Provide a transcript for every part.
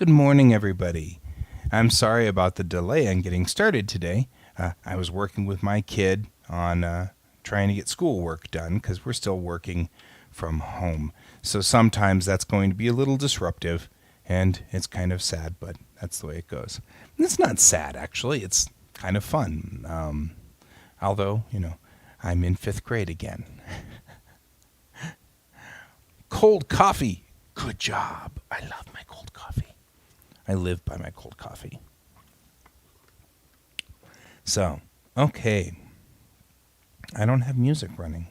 Good morning, everybody. I'm sorry about the delay in getting started today. I was working with my kid on trying to get schoolwork done because we're still working from home. So sometimes that's going to be a little disruptive, and it's kind of sad, but that's the way it goes. And it's not sad, actually. It's kind of fun. Although, I'm in 5th grade again. Cold coffee. Good job. I love my cold coffee. I live by my cold coffee. So, okay. I don't have music running.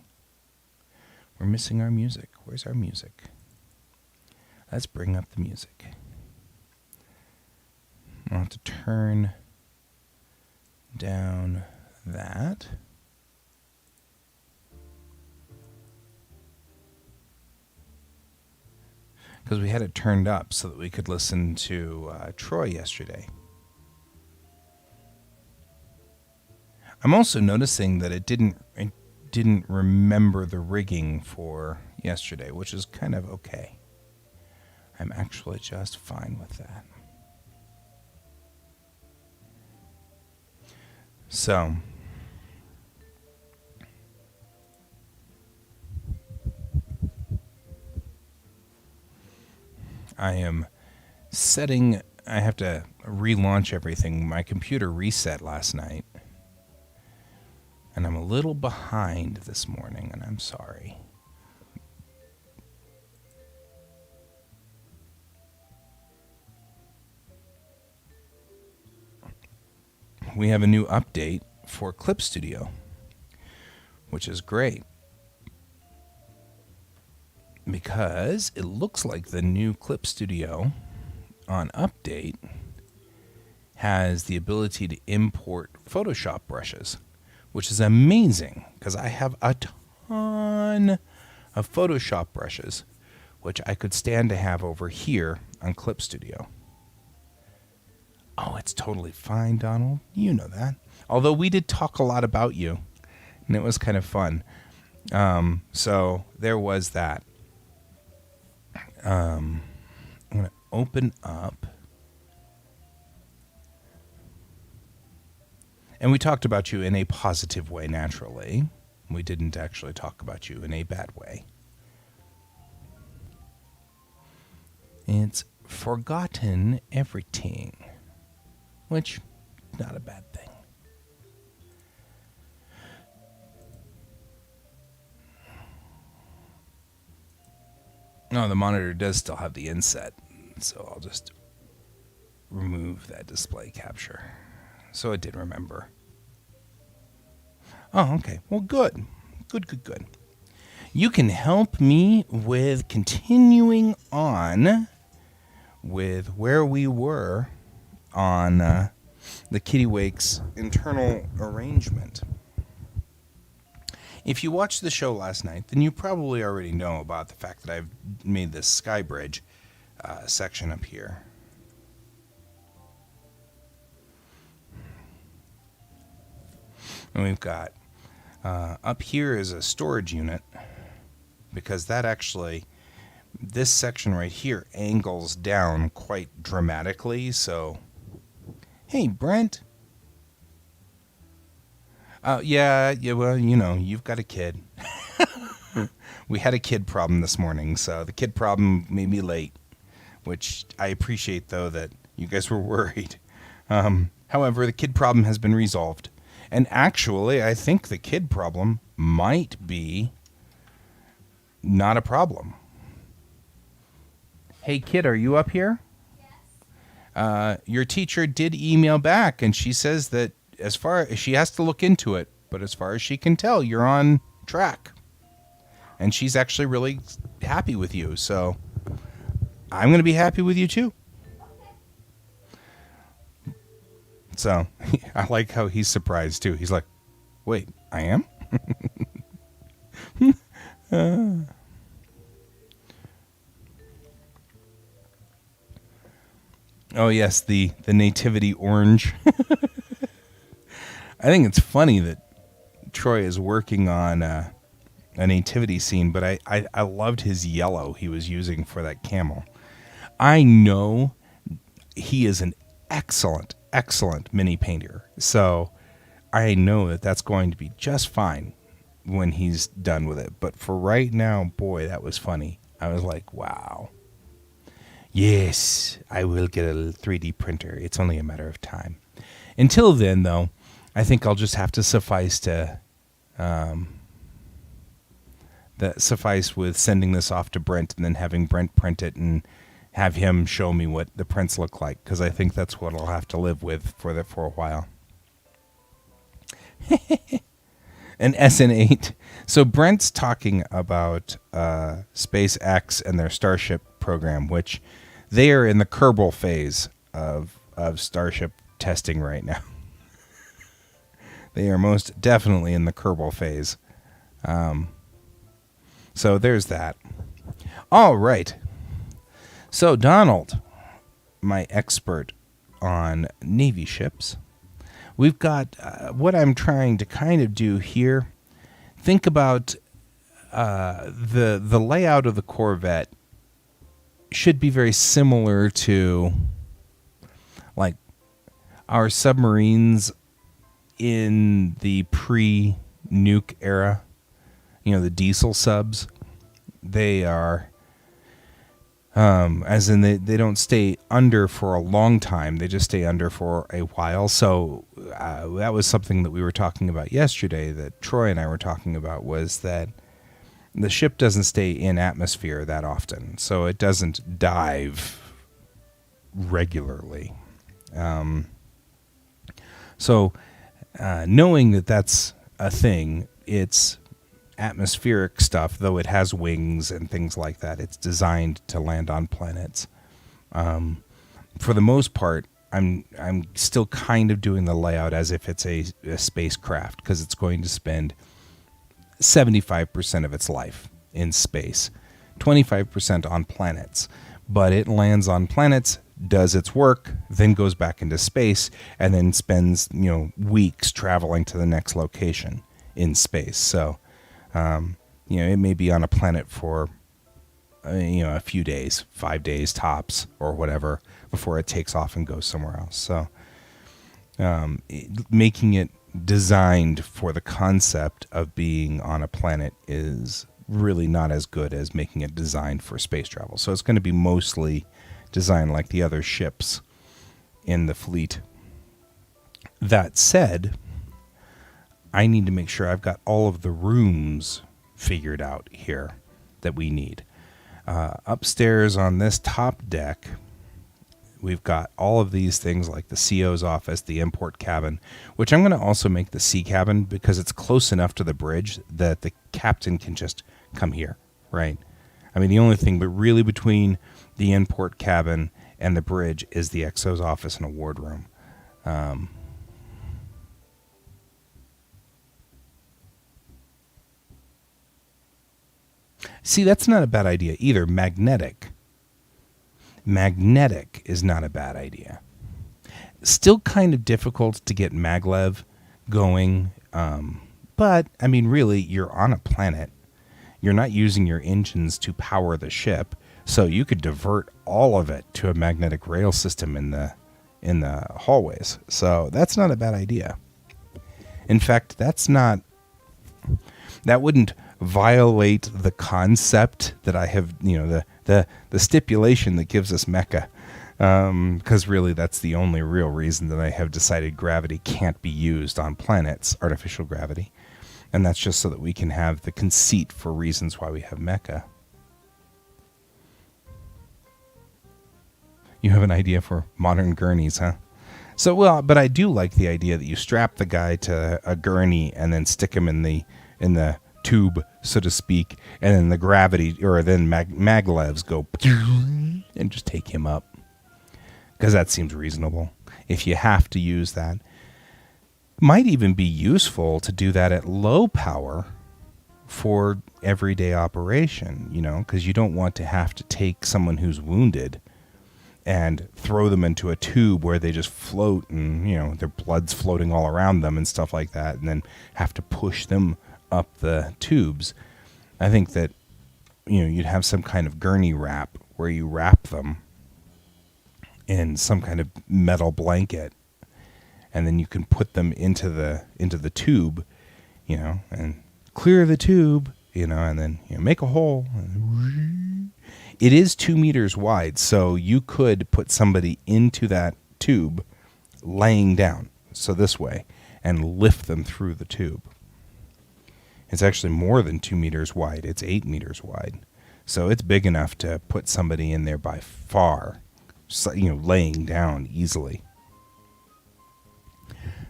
We're missing our music. Where's our music? Let's bring up the music. I'll have to turn down that. Because we had it turned up so that we could listen to Troy yesterday. I'm also noticing that it didn't remember the rigging for yesterday, which is kind of okay. I'm actually just fine with that. So, I have to relaunch everything. My computer reset last night. And I'm a little behind this morning, and I'm sorry. We have a new update for Clip Studio, which is great. Because it looks like the new Clip Studio on update has the ability to import Photoshop brushes, which is amazing because I have a ton of Photoshop brushes, which I could stand to have over here on Clip Studio. Oh, it's totally fine, Donald. You know that. Although we did talk a lot about you, and it was kind of fun. So there was that. I'm going to open up. And we talked about you in a positive way, naturally. We didn't actually talk about you in a bad way. It's forgotten everything, which is not a bad thing. No, the monitor does still have the inset, so I'll just remove that display capture. So it did remember. Oh, okay. Well, good. Good. You can help me with continuing on with where we were on the Kittiwake's internal arrangement. If you watched the show last night, then you probably already know about the fact that I've made this sky bridge section up here. And we've got up here is a storage unit, because this section right here angles down quite dramatically. So, hey, Brent. Yeah, well, you've got a kid. We had a kid problem this morning, so the kid problem made me late, which I appreciate, though, that you guys were worried. However, the kid problem has been resolved. And actually, I think the kid problem might be not a problem. Hey, kid, are you up here? Yes. Your teacher did email back, and she says that she has to look into it, but as far as she can tell, you're on track. And she's actually really happy with you, so I'm going to be happy with you too. So I like how he's surprised too. He's like, wait, I am? Oh, yes, the nativity orange. I think it's funny that Troy is working on a nativity scene, but I loved his yellow he was using for that camel. I know he is an excellent, excellent mini painter. So I know that that's going to be just fine when he's done with it. But for right now, boy, that was funny. I was like, wow. Yes, I will get a 3D printer. It's only a matter of time. Until then, though, I think I'll just have to suffice with sending this off to Brent and then having Brent print it and have him show me what the prints look like, because I think that's what I'll have to live with for a while. An SN8. So Brent's talking about SpaceX and their Starship program, which they are in the Kerbal phase of Starship testing right now. They are most definitely in the Kerbal phase. So there's that. All right. So Donald, my expert on Navy ships, we've got what I'm trying to kind of do here. Think about the layout of the Corvette should be very similar to like our submarines in the pre-nuke era. You know, the diesel subs. They are, as in they don't stay under for a long time. They just stay under for a while. So that was something that we were talking about yesterday, that Troy and I were talking about, was that the ship doesn't stay in atmosphere that often. So it doesn't dive regularly. So knowing that that's a thing, it's atmospheric stuff, though it has wings and things like that. It's designed to land on planets. For the most part, I'm still kind of doing the layout as if it's a spacecraft, because it's going to spend 75% of its life in space, 25% on planets. But it lands on planets, does its work, then goes back into space, and then spends weeks traveling to the next location in space. So it may be on a planet for, a few days, 5 days tops or whatever, before it takes off and goes somewhere else. So making it designed for the concept of being on a planet is really not as good as making it designed for space travel. So it's going to be mostly designed like the other ships in the fleet. That said, I need to make sure I've got all of the rooms figured out here that we need. Upstairs on this top deck, we've got all of these things like the CO's office, the import cabin, which I'm going to also make the sea cabin because it's close enough to the bridge that the captain can just come here, right? I mean, the only thing but really between the import cabin and the bridge is the XO's office and a wardroom. See, that's not a bad idea either. Magnetic is not a bad idea. Still kind of difficult to get maglev going. But, I mean, really, you're on a planet. You're not using your engines to power the ship. So you could divert all of it to a magnetic rail system in the hallways. So that's not a bad idea. In fact, that wouldn't violate the concept that I have, the stipulation that gives us mecha. Because really that's the only real reason that I have decided gravity can't be used on planets, artificial gravity. And that's just so that we can have the conceit for reasons why we have mecha. You have an idea for modern gurneys, huh? So, well, but I do like the idea that you strap the guy to a gurney and then stick him in the tube, so to speak, and then the gravity, or then maglevs go and just take him up. Because that seems reasonable. If you have to use that. Might even be useful to do that at low power for everyday operation, because you don't want to have to take someone who's wounded and throw them into a tube where they just float and, their blood's floating all around them and stuff like that, and then have to push them up the tubes. I think that, you'd have some kind of gurney wrap where you wrap them in some kind of metal blanket, and then you can put them into the tube, and clear the tube, and then make a hole. It is 2 meters wide, so you could put somebody into that tube laying down, so this way, and lift them through the tube. It's actually more than 2 meters wide. It's 8 meters wide. So it's big enough to put somebody in there by far, laying down easily.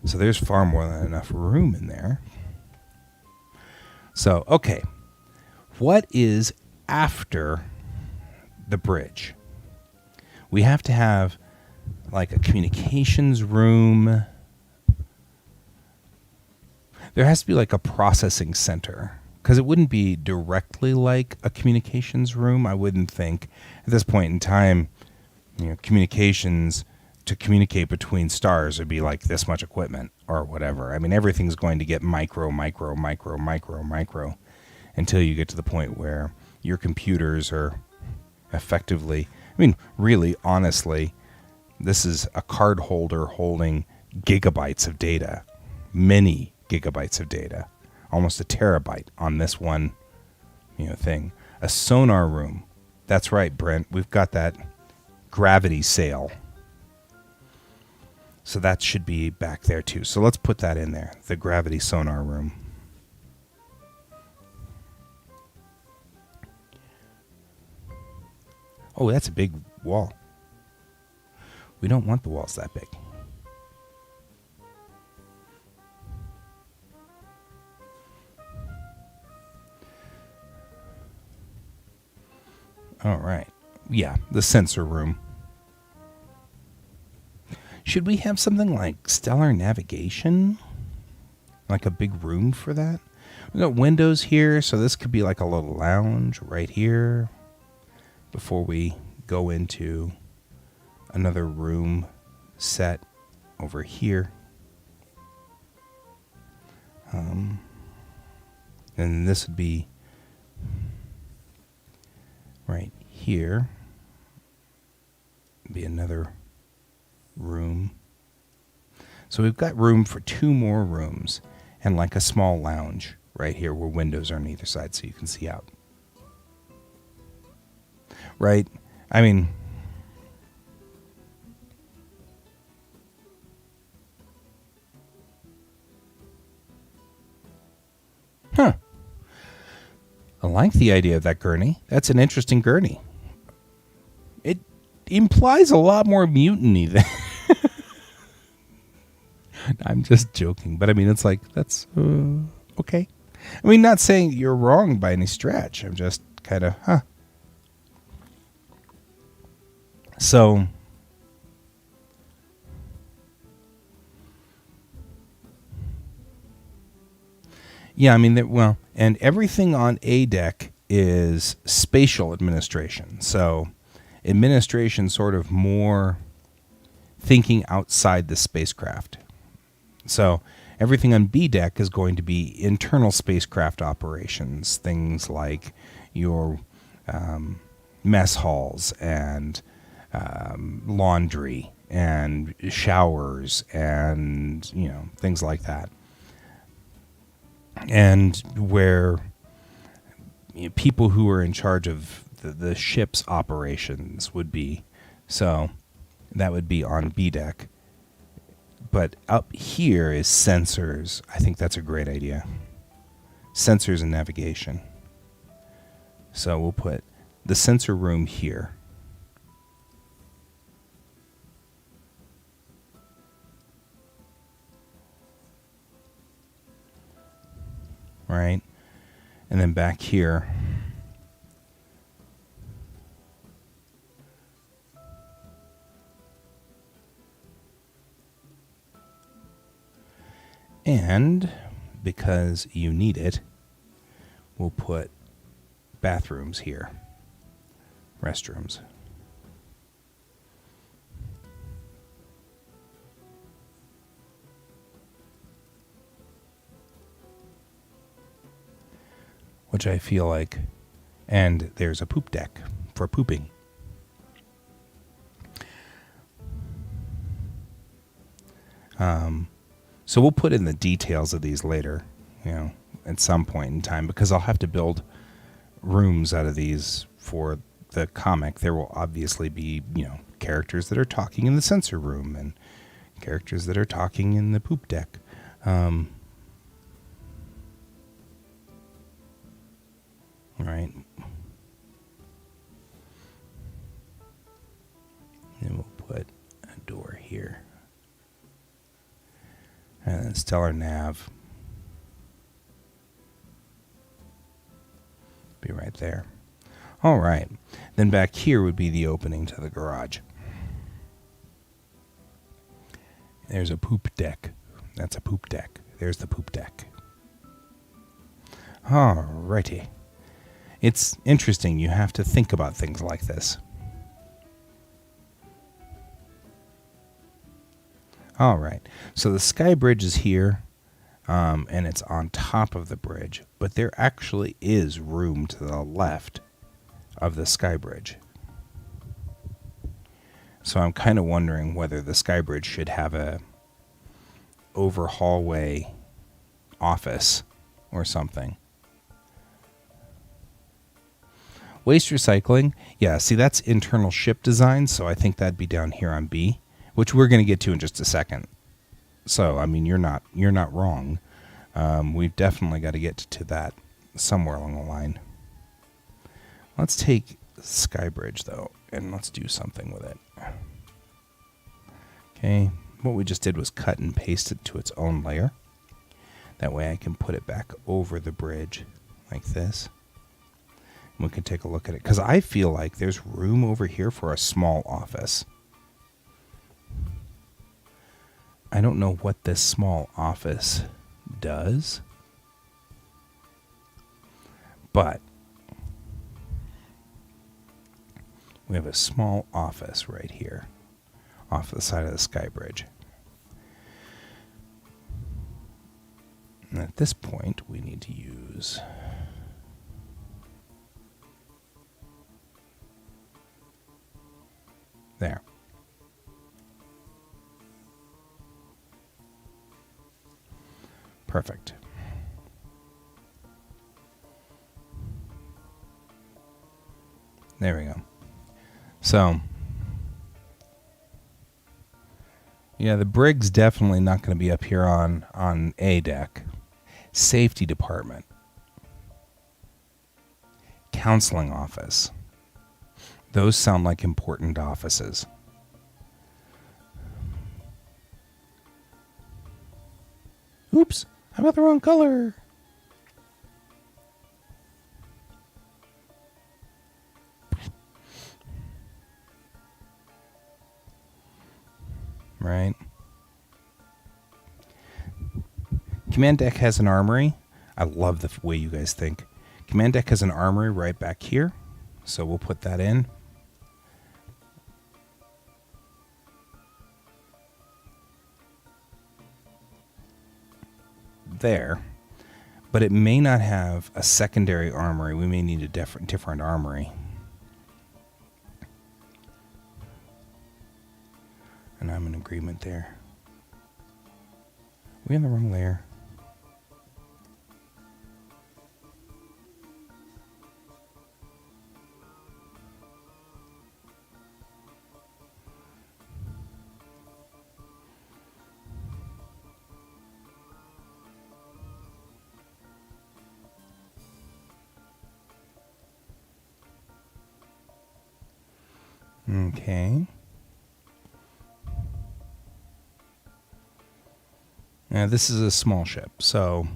So there's far more than enough room in there. So, okay. What is after the bridge? We have to have like a communications room. There has to be like a processing center, because it wouldn't be directly like a communications room, I wouldn't think. At this point in time, communications to communicate between stars would be like this much equipment or whatever. I mean, everything's going to get micro until you get to the point where your computers are effectively, really, honestly, this is a card holder holding gigabytes of data, many gigabytes of data, almost a terabyte on this one, thing. A sonar room. That's right, Brent. We've got that gravity sail. So that should be back there too. So let's put that in there, the gravity sonar room. Oh, that's a big wall. We don't want the walls that big. All right. Yeah, the sensor room. Should we have something like stellar navigation? Like a big room for that? We got windows here, so this could be like a little lounge right here before we go into another room set over here. And this would be right here. Be another room. So we've got room for 2 more rooms and like a small lounge right here where windows are on either side so you can see out. Right? I mean, I like the idea of that gurney. That's an interesting gurney. It implies a lot more mutiny than... I'm just joking, but it's like, that's okay. Not saying you're wrong by any stretch. I'm just kind of, So, yeah, and everything on A deck is spatial administration. So, administration sort of more thinking outside the spacecraft. So, everything on B deck is going to be internal spacecraft operations, things like your mess halls and laundry and showers and, things like that. And where people who are in charge of the ship's operations would be. So that would be on B deck. But up here is sensors. I think that's a great idea. Sensors and navigation. So we'll put the sensor room here. Right? And then back here, and because you need it, we'll put bathrooms here, restrooms. Which I feel like, and there's a poop deck for pooping. So we'll put in the details of these later, at some point in time, because I'll have to build rooms out of these for the comic. There will obviously be, characters that are talking in the sensor room and characters that are talking in the poop deck. Right. And we'll put a door here. And then stellar nav. Be right there. All right. Then back here would be the opening to the garage. There's a poop deck. That's a poop deck. There's the poop deck. All righty. It's interesting. You have to think about things like this. All right. So the sky bridge is here, and it's on top of the bridge. But there actually is room to the left of the sky bridge. So I'm kind of wondering whether the sky bridge should have a over hallway office or something. Waste recycling. Yeah, see, that's internal ship design, so I think that'd be down here on B, which we're going to get to in just a second. So, I mean, you're not wrong. We've definitely got to get to that somewhere along the line. Let's take Skybridge, though, and let's do something with it. Okay, what we just did was cut and paste it to its own layer. That way I can put it back over the bridge like this. And we can take a look at it, because I feel like there's room over here for a small office. I don't know what this small office does, but we have a small office right here off the side of the sky bridge. And at this point, we need to use there. Perfect. There we go. So, yeah, the brig's definitely not going to be up here on A deck. Safety department. Counseling office. Those sound like important offices. Oops, I'm at the wrong color. Right. Command deck has an armory. I love the way you guys think. Command deck has an armory right back here. So we'll put that in. There. But it may not have a secondary armory. We may need a different armory. And I'm in agreement there. We're in the wrong layer. Okay. Now this is a small ship, so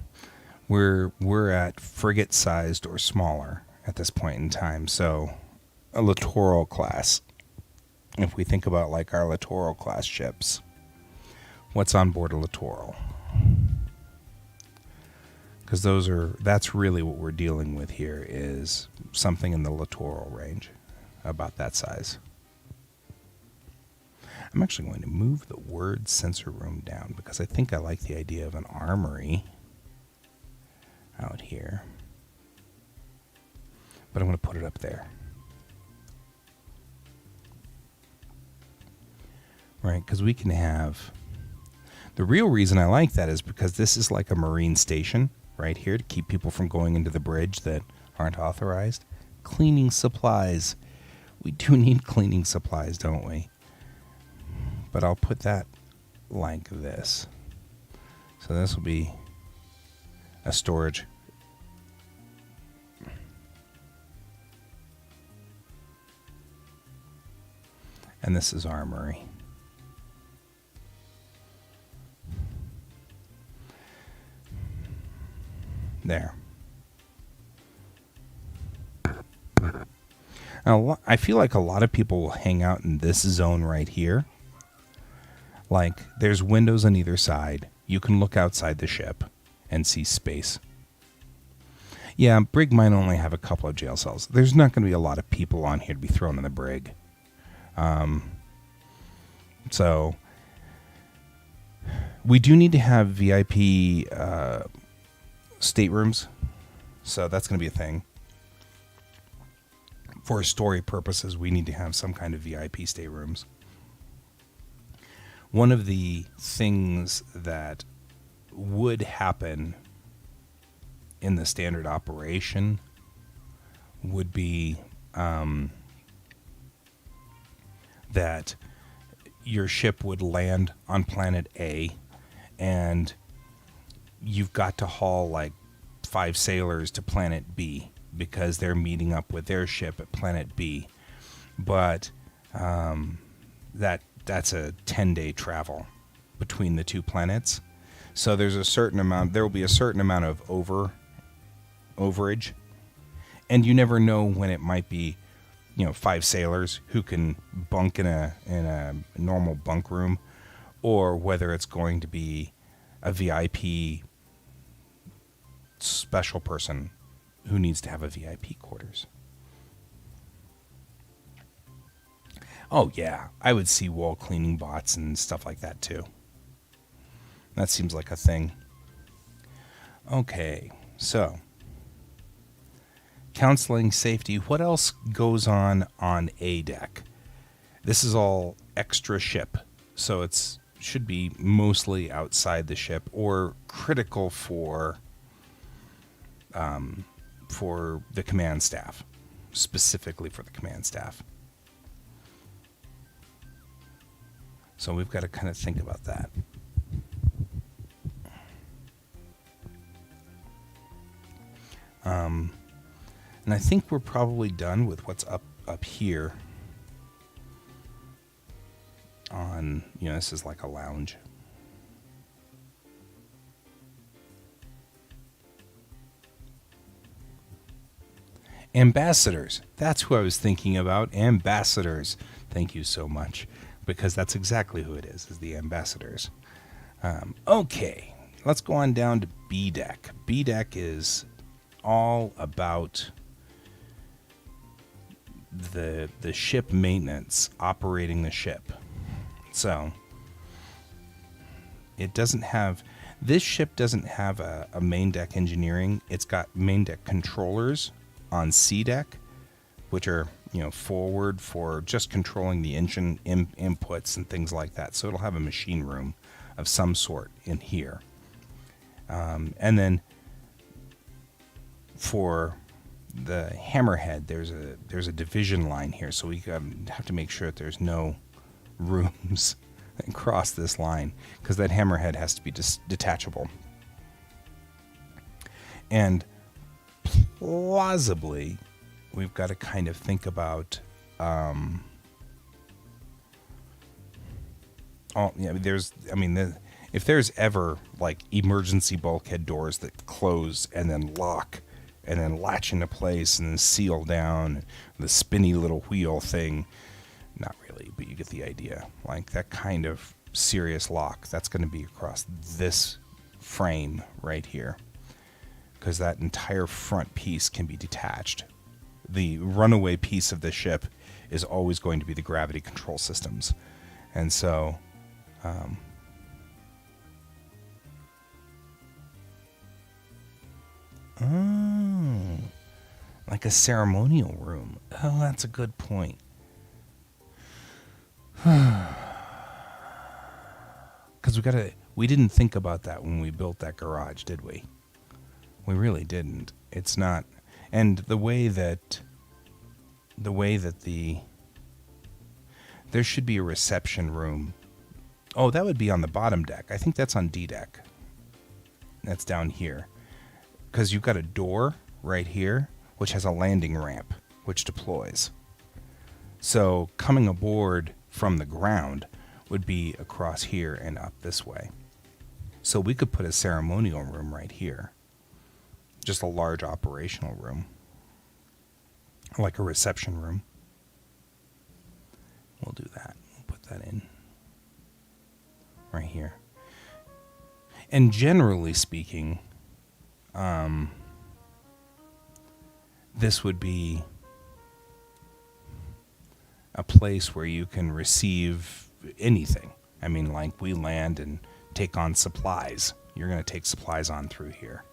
we're at frigate sized or smaller at this point in time. So a littoral class. If we think about like our littoral class ships, what's on board a littoral? Because that's really what we're dealing with here, is something in the littoral range, about that size. I'm actually going to move the word sensor room down because I think I like the idea of an armory out here. But I'm going to put it up there. Right, because we can have... The real reason I like that is because this is like a marine station right here to keep people from going into the bridge that aren't authorized. Cleaning supplies. We do need cleaning supplies, don't we? But I'll put that like this. So this will be a storage. And this is armory. There. Now, I feel like a lot of people will hang out in this zone right here. Like, there's windows on either side. You can look outside the ship and see space. Yeah, brig might only have a couple of jail cells. There's not going to be a lot of people on here to be thrown in the brig. So, we do need to have VIP staterooms. So that's going to be a thing. For story purposes, we need to have some kind of VIP staterooms. One of the things that would happen in the standard operation would be that your ship would land on planet A, and you've got to haul like 5 sailors to planet B because they're meeting up with their ship at planet B. But that's a 10-day travel between the two planets. So there will be a certain amount of overage, and you never know when it might be, 5 sailors who can bunk in a normal bunk room, or whether it's going to be a VIP special person who needs to have a VIP quarters. Oh yeah, I would see wall cleaning bots and stuff like that too. That seems like a thing. Okay, so counseling, safety. What else goes on A deck? This is all extra ship, so it's should be mostly outside the ship or critical for the command staff, specifically for the command staff. So we've got to kind of think about that. And I think we're probably done with what's up here. On, this is like a lounge. Ambassadors. That's who I was thinking about. Ambassadors. Thank you so much. Because that's exactly who it is the ambassadors. Okay. Let's go on down to B deck. B deck is all about the ship maintenance, operating the ship. So this ship doesn't have a main deck engineering. It's got main deck controllers on C deck, which are forward for just controlling the engine inputs and things like that. So it'll have a machine room of some sort in here, and then for the hammerhead, there's a division line here, so we have to make sure that there's no rooms that cross this line, because that hammerhead has to be detachable. And plausibly, we've got to kind of think about if there's ever like emergency bulkhead doors that close and then lock and then latch into place and then seal down, the spinny little wheel thing, not really, but you get the idea. Like that kind of serious lock, that's going to be across this frame right here, because that entire front piece can be detached. The runaway piece of the ship is always going to be the gravity control systems. And so like a ceremonial room. Oh, that's a good point. Because We didn't think about that when we built that garage, did we? We really didn't. It's not, and the way that there should be a reception room. Oh, that would be on the bottom deck. I think that's on D deck. That's down here. Because you've got a door right here, which has a landing ramp, which deploys. So coming aboard from the ground would be across here and up this way. So we could put a ceremonial room right here. Just a large operational room. Like a reception room. We'll do that. We'll put that in right here. And generally speaking, this would be a place where you can receive anything. I mean, like we land and take on supplies. You're going to take supplies on through here.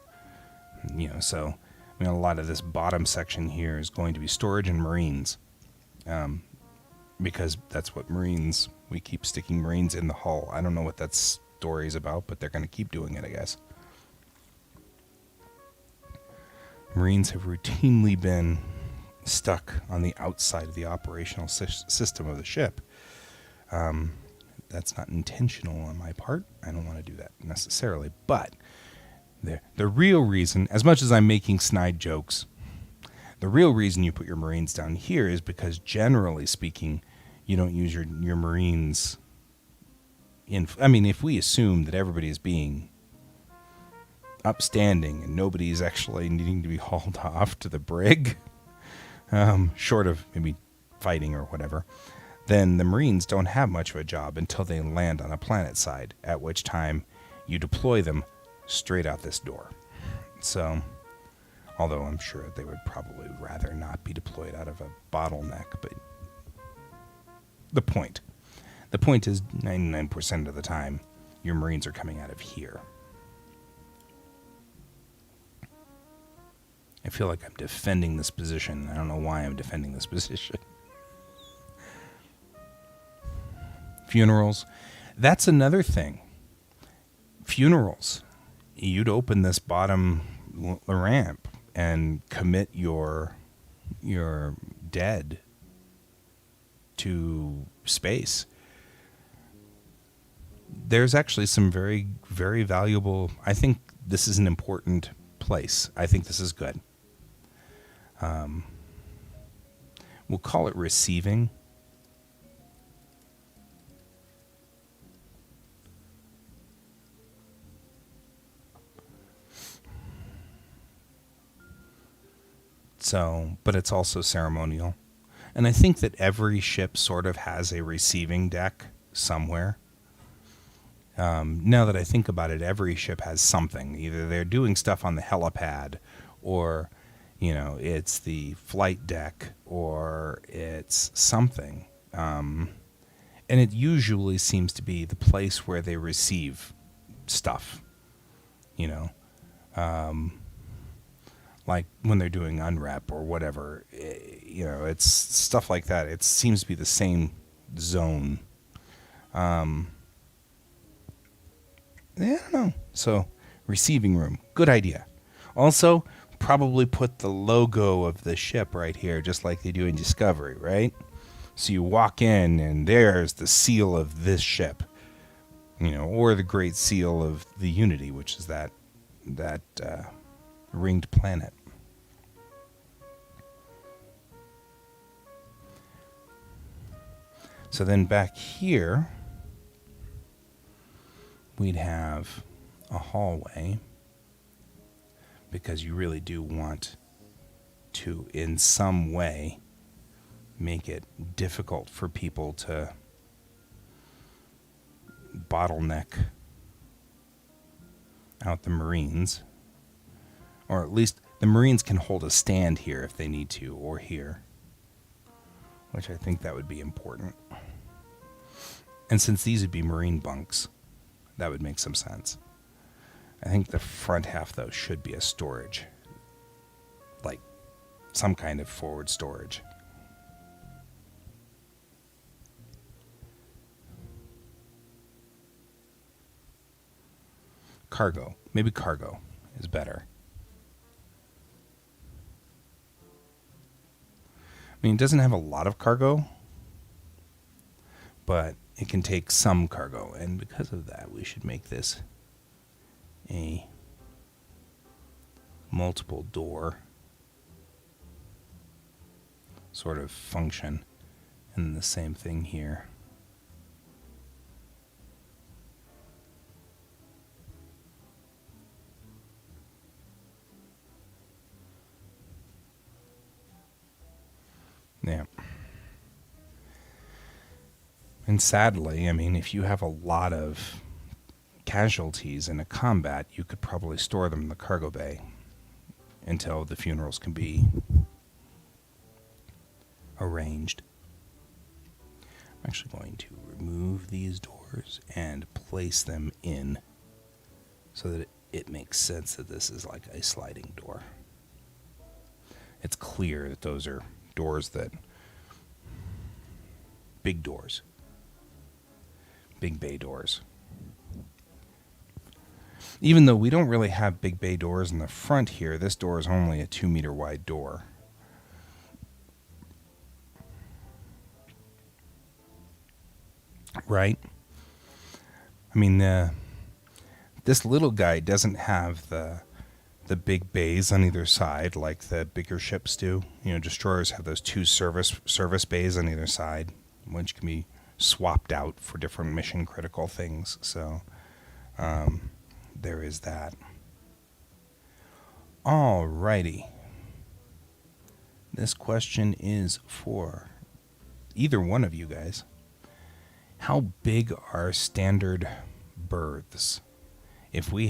So a lot of this bottom section here is going to be storage and Marines. Because that's what Marines, we keep sticking Marines in the hull. I don't know what that story's about, but they're going to keep doing it, I guess. Marines have routinely been stuck on the outside of the operational system of the ship. That's not intentional on my part. I don't want to do that necessarily. But the real reason, as much as I'm making snide jokes, the real reason you put your Marines down here is because, generally speaking, you don't use your Marines if we assume that everybody is being upstanding and nobody is actually needing to be hauled off to the brig, short of maybe fighting or whatever, then the Marines don't have much of a job until they land on a planet side, at which time you deploy them straight out this door. So, although I'm sure they would probably rather not be deployed out of a bottleneck, but the point is 99% of the time your Marines are coming out of here. I feel like I'm defending this position. I don't know why I'm defending this position. Funerals. That's another thing. Funerals. You'd open this bottom ramp and commit your dead to space. There's actually some very, very valuable... I think this is an important place. I think this is good. We'll call it receiving. So, but it's also ceremonial. And I think that every ship sort of has a receiving deck somewhere. Now that I think about it, every ship has something. Either they're doing stuff on the helipad, or, it's the flight deck, or it's something. And it usually seems to be the place where they receive stuff, like when they're doing unwrap or whatever, it's stuff like that. It seems to be the same zone. I don't know. So, receiving room, good idea. Also, probably put the logo of the ship right here, just like they do in Discovery, right? So you walk in, and there's the seal of this ship, or the Great Seal of the Unity, which is that ringed planet. So then back here, we'd have a hallway, because you really do want to, in some way, make it difficult for people to bottleneck out the Marines. Or at least the Marines can hold a stand here if they need to, or here. Which I think that would be important. And since these would be Marine bunks, that would make some sense. I think the front half, though, should be a storage. Like some kind of forward storage. cargo. Maybe cargo is better. I mean, it doesn't have a lot of cargo, but it can take some cargo. And because of that, we should make this a multiple door sort of function. And the same thing here. Yeah. And sadly, I mean, if you have a lot of casualties in a combat, you could probably store them in the cargo bay until the funerals can be arranged. I'm actually going to remove these doors and place them in so that it makes sense that this is like a sliding door. It's clear that those are doors that... big doors. Big bay doors. Even though we don't really have big bay doors in the front here, this door is only a 2-meter wide door. Right? I mean, this little guy doesn't have the big bays on either side like the bigger ships do. You know, destroyers have those 2 service bays on either side, which can be swapped out for different mission critical things. So there is that. Alrighty. This question is for either one of you guys. How big are standard berths? If we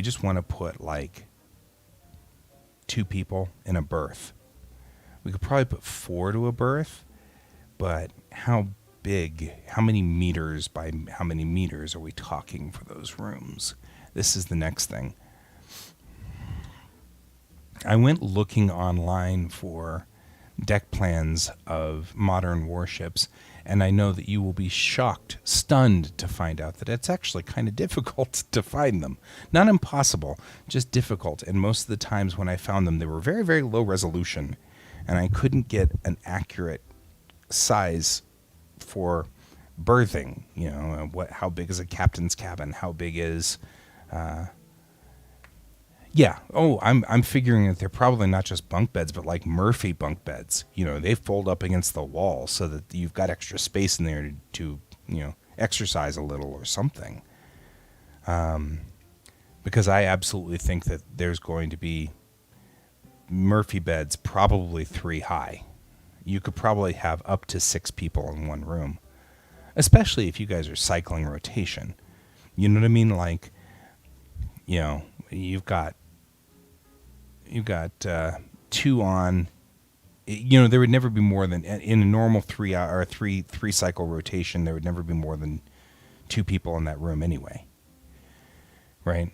just want to put like 2 people in a berth. We could probably put 4 to a berth, but how big, how many meters by how many meters are we talking for those rooms? This is the next thing. I went looking online for deck plans of modern warships, and I know that you will be shocked, stunned to find out that it's actually kind of difficult to find them. Not impossible, just difficult. And most of the times when I found them, they were very, very low resolution, and I couldn't get an accurate size for berthing. You know, how big is a captain's cabin? How big is... I'm figuring that they're probably not just bunk beds, but like Murphy bunk beds. You know, they fold up against the wall so that you've got extra space in there to exercise a little or something. Because I absolutely think that there's going to be Murphy beds probably 3 high. You could probably have up to 6 people in one room, especially if you guys are cycling rotation. You know what I mean? Like, you've got 2 on. There would never be more than, in a normal 3-hour or three cycle rotation, there would never be more than 2 people in that room anyway. Right?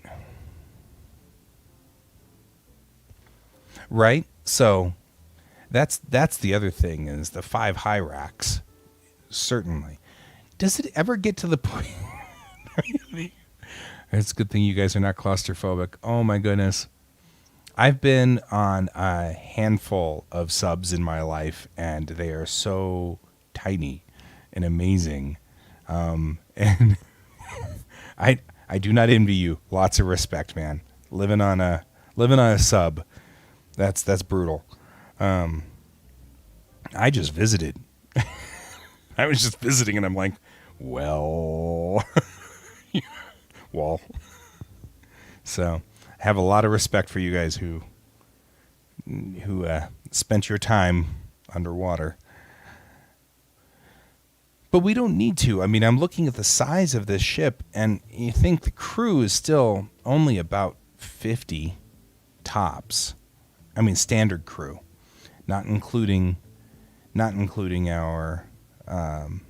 Right? So that's the other thing, is the 5 high racks. Certainly. Does it ever get to the point? It's a good thing you guys are not claustrophobic. Oh my goodness. I've been on a handful of subs in my life, and they are so tiny and amazing. And I do not envy you. Lots of respect, man. Living on a sub. That's brutal. I just visited. I was just visiting, and I'm like, well, so I have a lot of respect for you guys who spent your time underwater. But we don't need to. I mean, I'm looking at the size of this ship, and you think the crew is still only about 50 tops. I mean, standard crew, not including our. And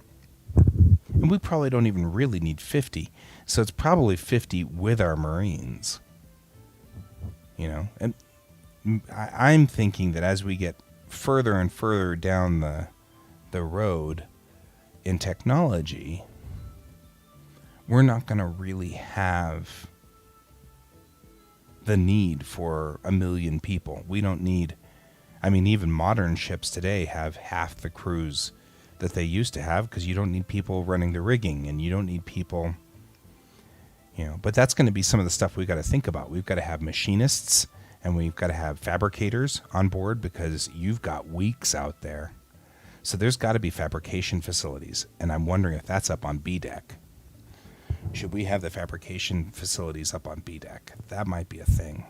we probably don't even really need 50. So it's probably 50 with our Marines. And I'm thinking that as we get further and further down the road in technology, we're not going to really have the need for 1 million people. We don't need, I mean, even modern ships today have half the crews that they used to have because you don't need people running the rigging and you don't need people, but that's going to be some of the stuff we've got to think about. We've got to have machinists and we've got to have fabricators on board because you've got weeks out there. So there's got to be fabrication facilities, and I'm wondering if that's up on B deck. Should we have the fabrication facilities up on B deck? That might be a thing.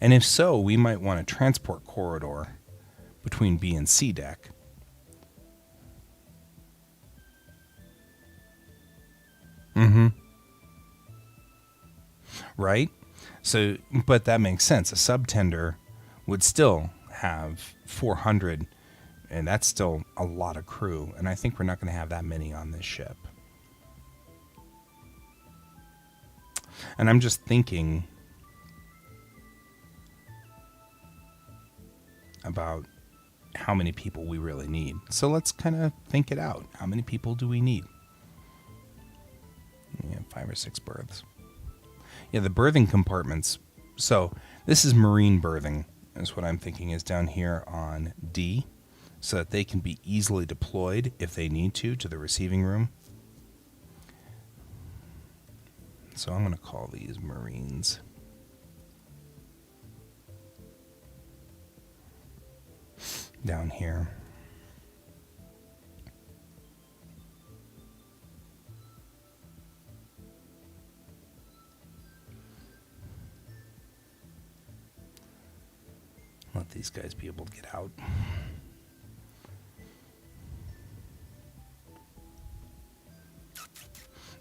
And if so, we might want a transport corridor between B and C deck. Right? So, but that makes sense. A subtender would still have 400, and that's still a lot of crew. And I think we're not going to have that many on this ship. And I'm just thinking about how many people we really need. So let's kind of think it out. How many people do we need? 5 or 6 berths. Yeah, the berthing compartments. So this is marine berthing, is what I'm thinking is down here on D, so that they can be easily deployed if they need to the receiving room. So I'm going to call these Marines. Down here. Let these guys be able to get out.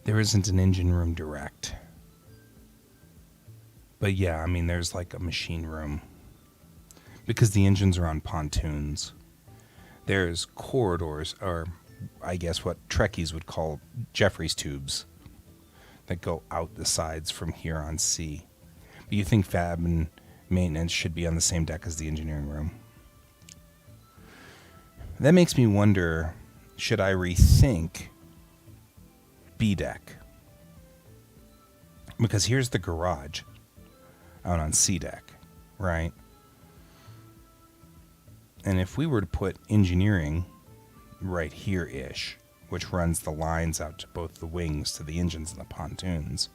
There isn't an engine room direct. But yeah, I mean, there's like a machine room. Because the engines are on pontoons. There's corridors, or I guess what Trekkies would call Jeffries tubes, that go out the sides from here on C. But you think fab and maintenance should be on the same deck as the engineering room. That makes me wonder, should I rethink B deck? Because here's the garage out on C deck, right? And if we were to put engineering right here-ish, which runs the lines out to both the wings, to the engines and the pontoons,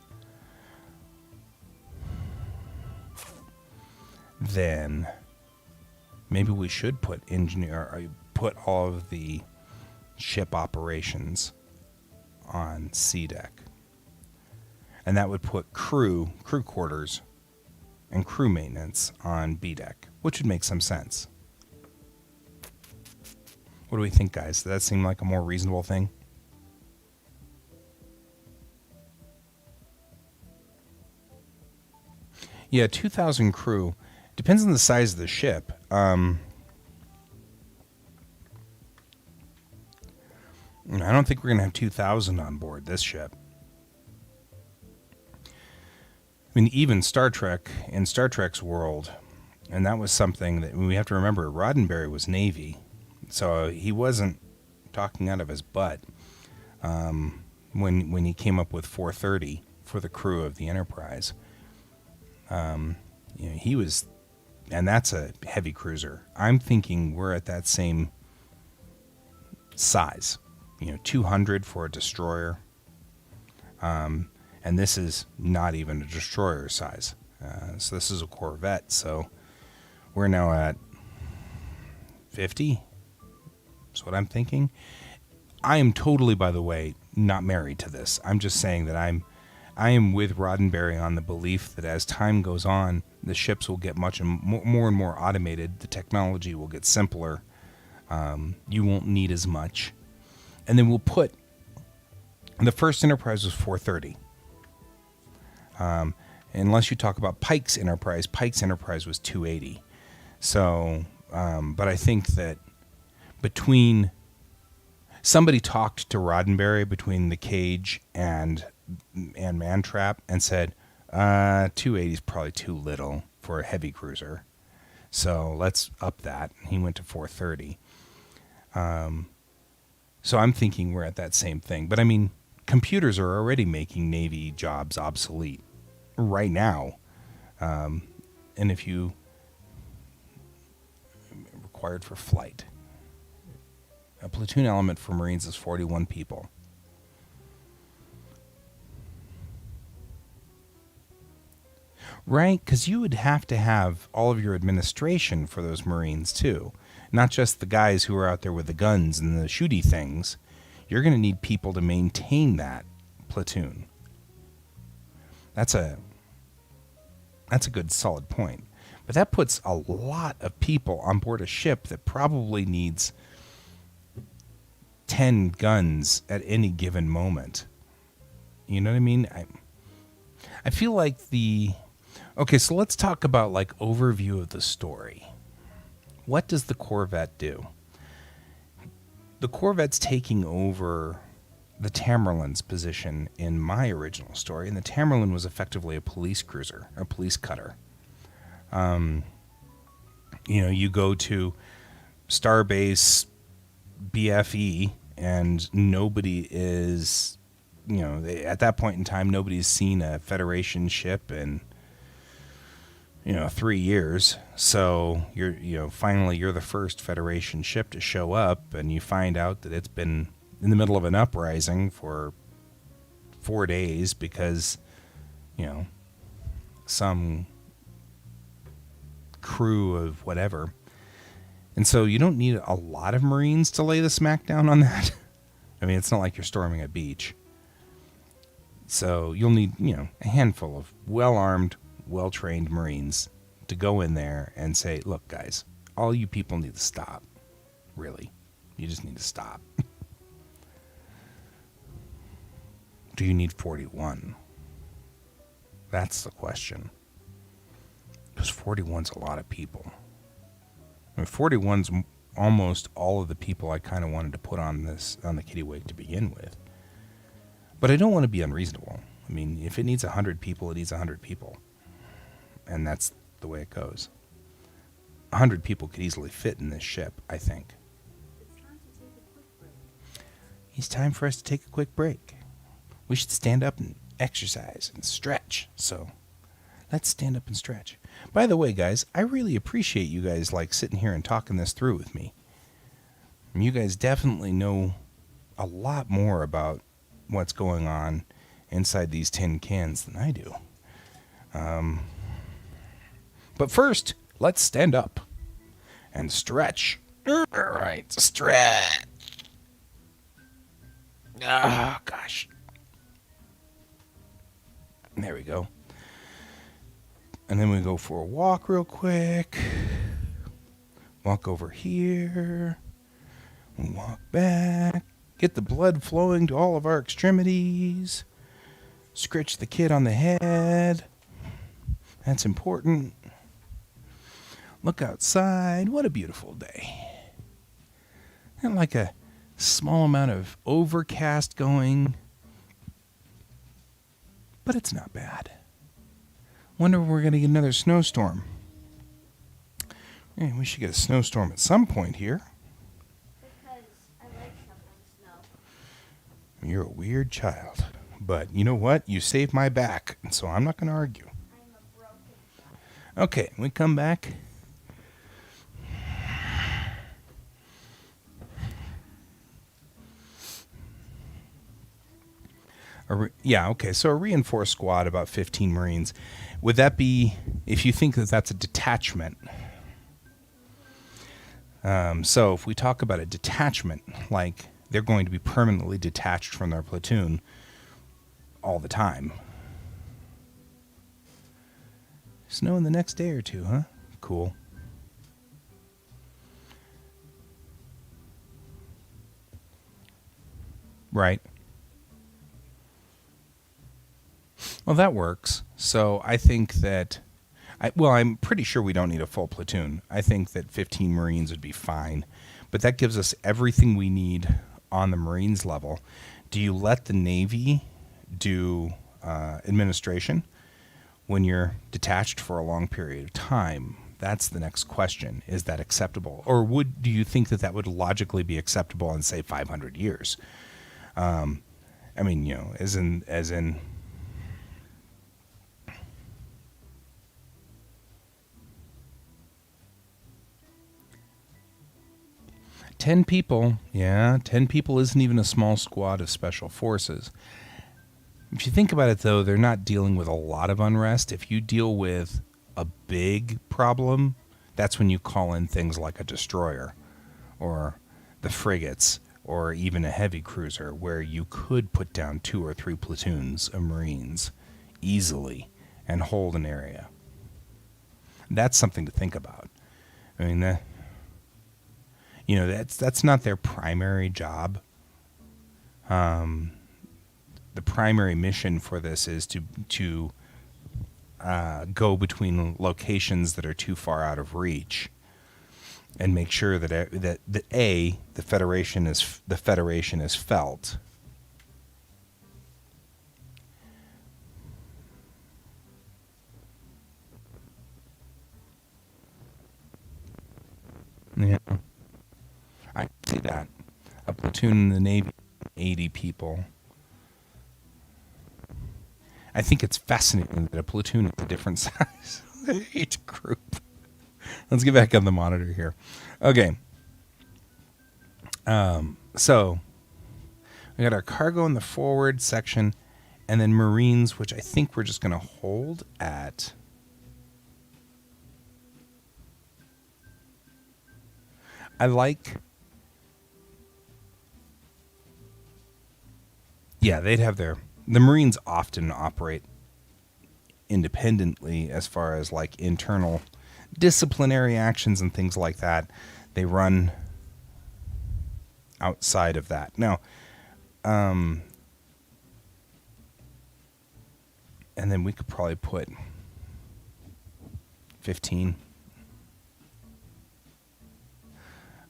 then maybe we should put put all of the ship operations on C deck. And that would put crew quarters, and crew maintenance on B deck, which would make some sense. What do we think, guys? Does that seem like a more reasonable thing? Yeah, 2,000 crew. Depends on the size of the ship. I don't think we're going to have 2,000 on board this ship. I mean, even Star Trek, in Star Trek's world, and that was something that we have to remember, Roddenberry was Navy, so he wasn't talking out of his butt when he came up with 430 for the crew of the Enterprise. He was, and that's a heavy cruiser. I'm thinking we're at that same size, 200 for a destroyer. And this is not even a destroyer size. So this is a Corvette. So we're now at 50. That's what I'm thinking. I am totally, by the way, not married to this. I'm just saying that I am with Roddenberry on the belief that as time goes on, the ships will get much and more automated. The technology will get simpler. You won't need as much. And then we'll put, the first Enterprise was 430. Unless you talk about Pike's Enterprise was 280. So, but I think that between, somebody talked to Roddenberry between the Cage and Mantrap and said, 280 is probably too little for a heavy cruiser. So let's up that. He went to 430. So I'm thinking we're at that same thing. But I mean, computers are already making Navy jobs obsolete right now. And if you required for flight, a platoon element for Marines is 41 people. Right, because you would have to have all of your administration for those Marines too. Not just the guys who are out there with the guns and the shooty things. You're going to need people to maintain that platoon. That's a good solid point. But that puts a lot of people on board a ship that probably needs 10 guns at any given moment. You know what I mean? I feel like okay, so let's talk about like overview of the story. What does the Corvette do? The Corvette's taking over the Tamerlane's position in my original story, and the Tamerlane was effectively a police cruiser, a police cutter. You go to Starbase BFE, and nobody is, at that point in time, nobody's seen a Federation ship in 3 years. So finally you're the first Federation ship to show up, and you find out that it's been in the middle of an uprising for 4 days because, some crew of whatever. And so you don't need a lot of Marines to lay the smackdown on that. I mean, it's not like you're storming a beach. So you'll need, a handful of well-armed, well-trained Marines to go in there and say, look, guys, all you people need to stop. Really. You just need to stop. Do you need 41? That's the question. Because 41's a lot of people. I mean, 41's almost all of the people I kind of wanted to put on the Kittiwake to begin with. But I don't want to be unreasonable. I mean, if it needs 100 people, it needs 100 people. And that's the way it goes. 100 people could easily fit in this ship, I think. It's time for us to take a quick break. We should stand up and exercise and stretch. So let's stand up and stretch. By the way, guys, I really appreciate you guys sitting here and talking this through with me. You guys definitely know a lot more about what's going on inside these tin cans than I do. But first, let's stand up and stretch. All right, stretch. Oh, gosh. There we go. And then we go for a walk real quick. Walk over here. Walk back. Get the blood flowing to all of our extremities. Scratch the kid on the head. That's important. Look outside. What a beautiful day. And like a small amount of overcast going. But it's not bad. Wonder if we're going to get another snowstorm. Yeah, we should get a snowstorm at some point here. Because I like shoveling snow. You're a weird child. But you know what? You saved my back, and so I'm not going to argue. I'm a broken child. Okay, we come back. So a reinforced squad, about 15 Marines. Would that be, if you think that that's a detachment? So if we talk about a detachment, like they're going to be permanently detached from their platoon all the time. Snow in the next day or two, huh? Cool. Right. Well, that works. So I think that, I'm pretty sure we don't need a full platoon. I think that 15 Marines would be fine. But that gives us everything we need on the Marines level. Do you let the Navy do administration when you're detached for a long period of time? That's the next question. Is that acceptable? Or do you think that would logically be acceptable in, say, 500 years? I mean, as in 10 people. Yeah, 10 people isn't even a small squad of special forces. If you think about it, though, they're not dealing with a lot of unrest. If you deal with a big problem, that's when you call in things like a destroyer or the frigates or even a heavy cruiser, where you could put down 2 or 3 platoons of Marines easily and hold an area. That's something to think about. I mean, that's not their primary job. The primary mission for this is to go between locations that are too far out of reach, and make sure that the Federation is felt. Yeah, I see that. A platoon in the Navy, 80 people. I think it's fascinating that a platoon is a different size each group. Let's get back on the monitor here. Okay. So we got our cargo in the forward section, and then Marines, which I think we're just going to hold at. I like. Yeah, they'd have the Marines often operate independently as far as like internal disciplinary actions and things like that. They run outside of that. Now, and then we could probably put 15.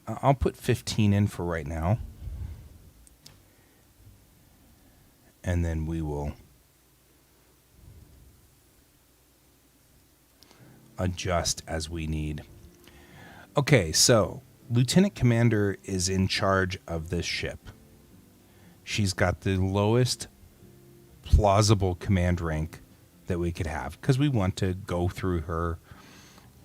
I'll put 15 in for right now. And then we will adjust as we need. Okay, so Lieutenant Commander is in charge of this ship. She's got the lowest plausible command rank that we could have, because we want to go through her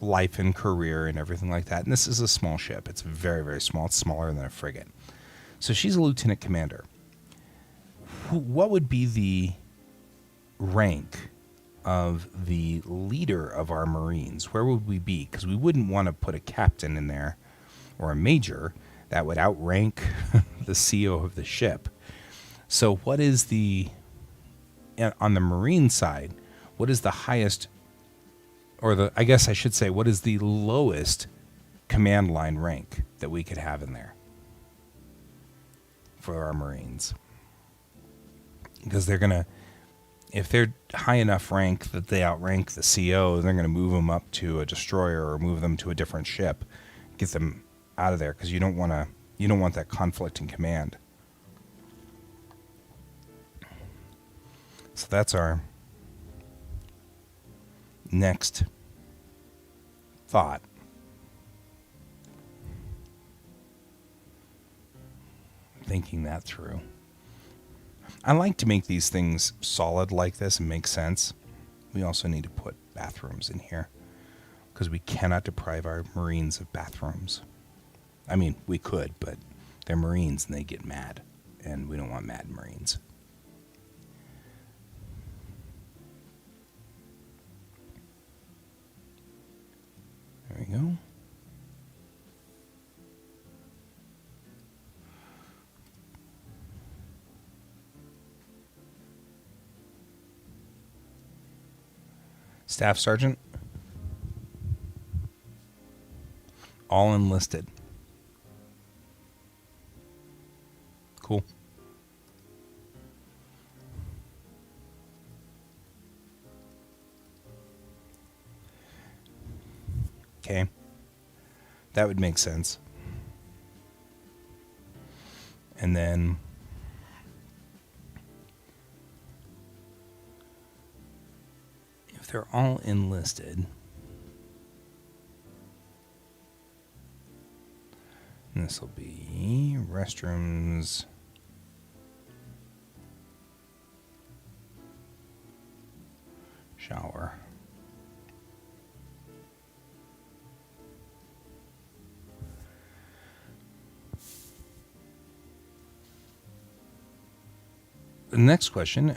life and career and everything like that. And this is a small ship. It's very, very small. It's smaller than a frigate. So she's a Lieutenant Commander. What would be the rank of the leader of our Marines? Where would we be? Because we wouldn't want to put a captain in there or a major. That would outrank the CO of the ship. So what is on the Marine side, what is the highest, or I guess I should say, what is the lowest command line rank that we could have in there for our Marines? Because if they're high enough rank that they outrank the CO, they're going to move them up to a destroyer or move them to a different ship, get them out of there, because you don't want that conflict in command. So that's our next thought. Thinking that through. I like to make these things solid like this and make sense. We also need to put bathrooms in here, because we cannot deprive our Marines of bathrooms. I mean, we could, but they're Marines and they get mad, and we don't want mad Marines. There we go. Staff Sergeant. All enlisted. Cool. Okay. That would make sense. And then if they're all enlisted, this will be restrooms, Shower. The next question.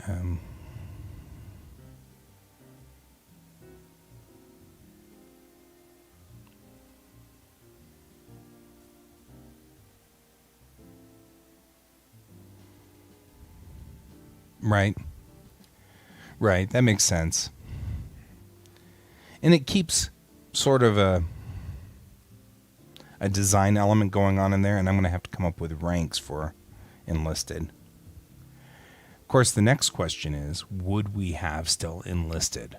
Right. Right. That makes sense. And it keeps sort of a design element going on in there, and I'm going to have to come up with ranks for enlisted. Of course, the next question is, would we have still enlisted?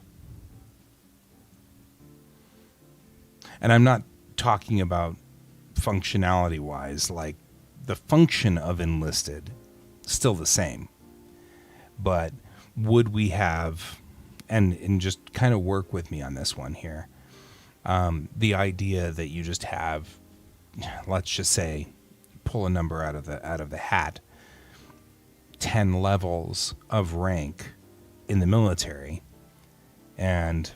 And I'm not talking about functionality-wise, like the function of enlisted, still the same. But would we have, and just kind of work with me on this one here, the idea that you just have, let's just say, pull a number out of the hat, 10 levels of rank in the military, and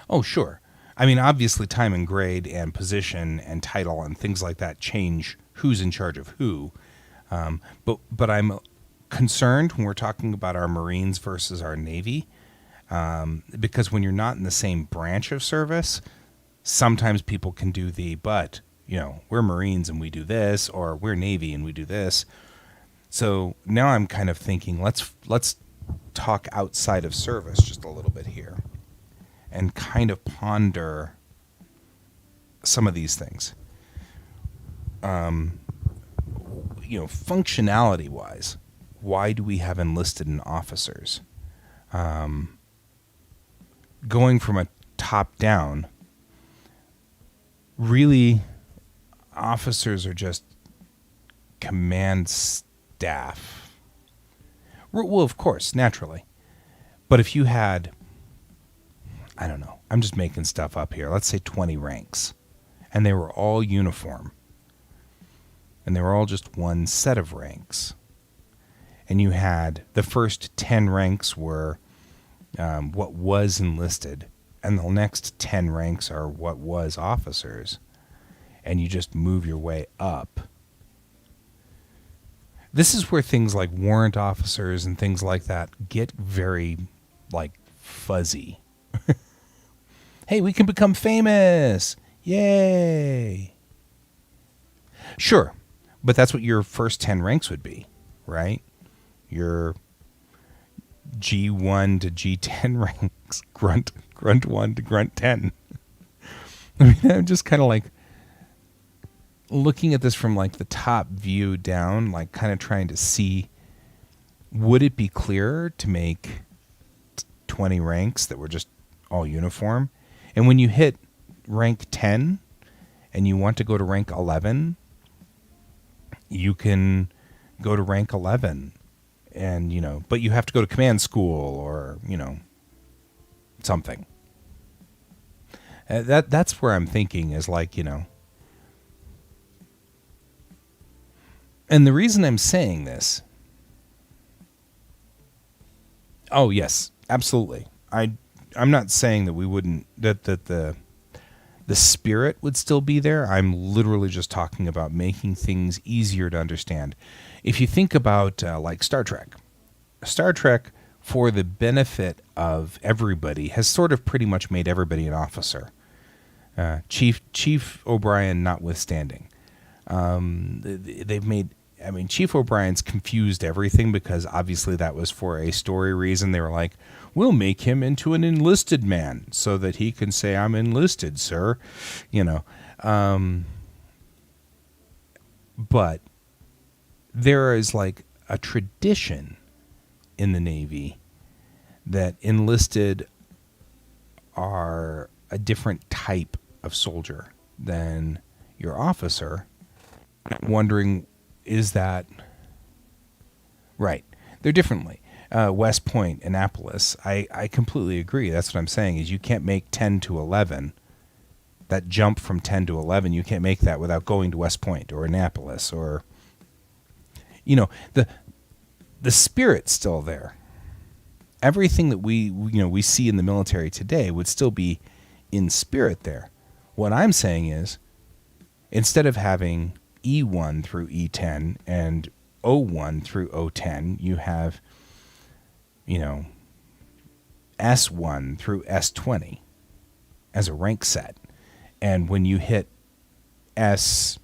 oh, sure. I mean, obviously time and grade and position and title and things like that change who's in charge of who. But I'm concerned when we're talking about our Marines versus our Navy, because when you're not in the same branch of service, sometimes people can do we're Marines and we do this, or we're Navy and we do this. So now I'm kind of thinking, let's talk outside of service just a little bit here and kind of ponder some of these things. Functionality wise, why do we have enlisted and officers? Going from a top down, really, officers are just command staff. Well, of course, naturally. But if you had, I don't know, I'm just making stuff up here, let's say 20 ranks, and they were all uniform, and they were all just one set of ranks, and you had the first 10 ranks were what was enlisted, and the next 10 ranks are what was officers, and you just move your way up. This is where things like warrant officers and things like that get very, fuzzy. Hey, we can become famous! Yay! Sure, but that's what your first 10 ranks would be, right? Your G1 to G10 ranks, grunt 1 to grunt 10. I mean, I'm just kind of looking at this from the top view down, kind of trying to see, would it be clearer to make 20 ranks that were just all uniform? And when you hit rank 10 and you want to go to rank 11, you can go to rank 11 and, but you have to go to command school or, something. That's where I'm thinking is and the reason I'm saying this, oh yes, absolutely. I'm not saying that we wouldn't, that the spirit would still be there. I'm literally just talking about making things easier to understand. If you think about Star Trek, for the benefit of everybody, has sort of pretty much made everybody an officer. Chief O'Brien notwithstanding. They've made, Chief O'Brien's confused everything because obviously that was for a story reason. They were like, we'll make him into an enlisted man so that he can say, I'm enlisted, sir. But there is a tradition in the Navy that enlisted are a different type of soldier than your officer. I'm wondering, is that right? They're differently. West Point, Annapolis, I completely agree. That's what I'm saying is you can't make 10 to 11. That jump from 10 to 11, you can't make that without going to West Point or Annapolis or you know, the spirit's still there. Everything that we see in the military today would still be in spirit there. What I'm saying is, instead of having E1 through E10 and O1 through O10, you have, S1 through S20 as a rank set. And when you hit S10,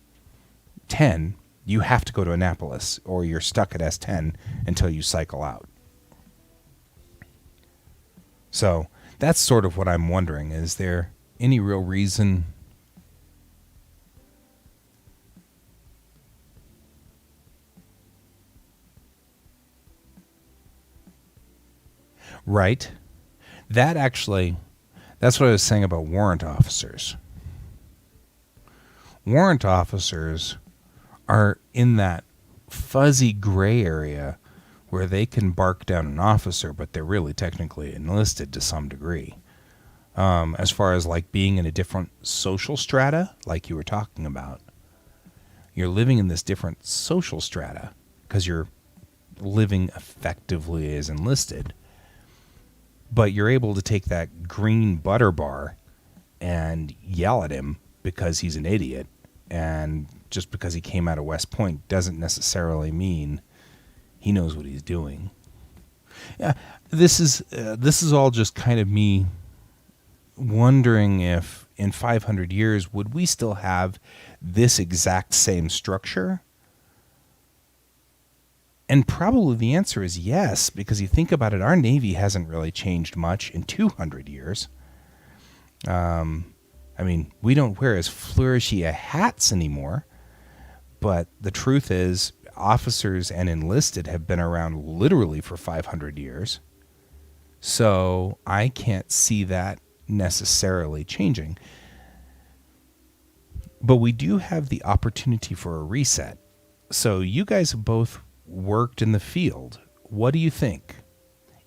you have to go to Annapolis, or you're stuck at S10 until you cycle out. So that's sort of what I'm wondering. Is there any real reason? Right. That's what I was saying about warrant officers. Warrant officers are in that fuzzy gray area where they can bark down an officer, but they're really technically enlisted to some degree. As far as like being in a different social strata, like you were talking about, you're living in this different social strata because you're living effectively as enlisted, but you're able to take that green butter bar and yell at him because he's an idiot, and just because he came out of West Point doesn't necessarily mean he knows what he's doing. Yeah, this is all just kind of me wondering if in 500 years would we still have this exact same structure? And probably the answer is yes, because you think about it, our Navy hasn't really changed much in 200 years. We don't wear as flourishy a hats anymore, but the truth is officers and enlisted have been around literally for 500 years. So I can't see that necessarily changing. But we do have the opportunity for a reset. So you guys have both worked in the field. What do you think?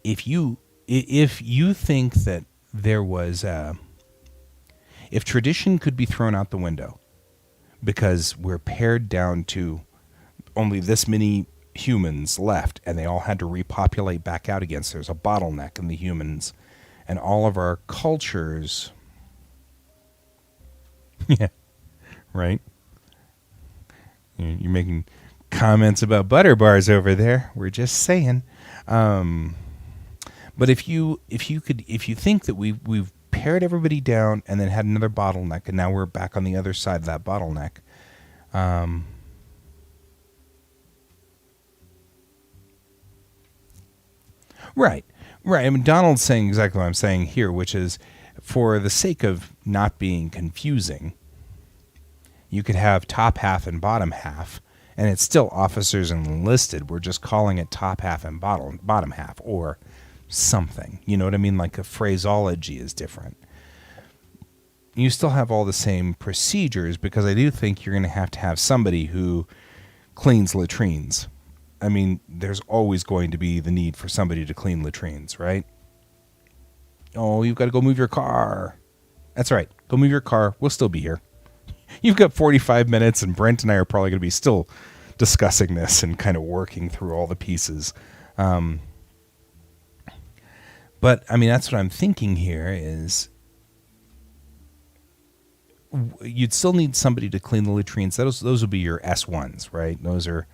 If you think that there was if tradition could be thrown out the window because we're pared down to only this many humans left and they all had to repopulate back out again, so there's a bottleneck in the humans, and all of our cultures yeah, right? You're making comments about butter bars over there. We're just saying. But if you think that we've pared everybody down and then had another bottleneck, and now we're back on the other side of that bottleneck, right. I mean, Donald's saying exactly what I'm saying here, which is, for the sake of not being confusing, you could have top half and bottom half, and it's still officers and enlisted. We're just calling it top half and bottom half, or something. You know what I mean? Like, a phraseology is different. You still have all the same procedures, because I do think you're going to have somebody who cleans latrines. I mean, there's always going to be the need for somebody to clean latrines, right? Oh, you've got to go move your car. That's right. Go move your car. We'll still be here. You've got 45 minutes, and Brent and I are probably going to be still discussing this and kind of working through all the pieces. But, I mean, that's what I'm thinking here is you'd still need somebody to clean the latrines. Those would be your S1s, right? Those are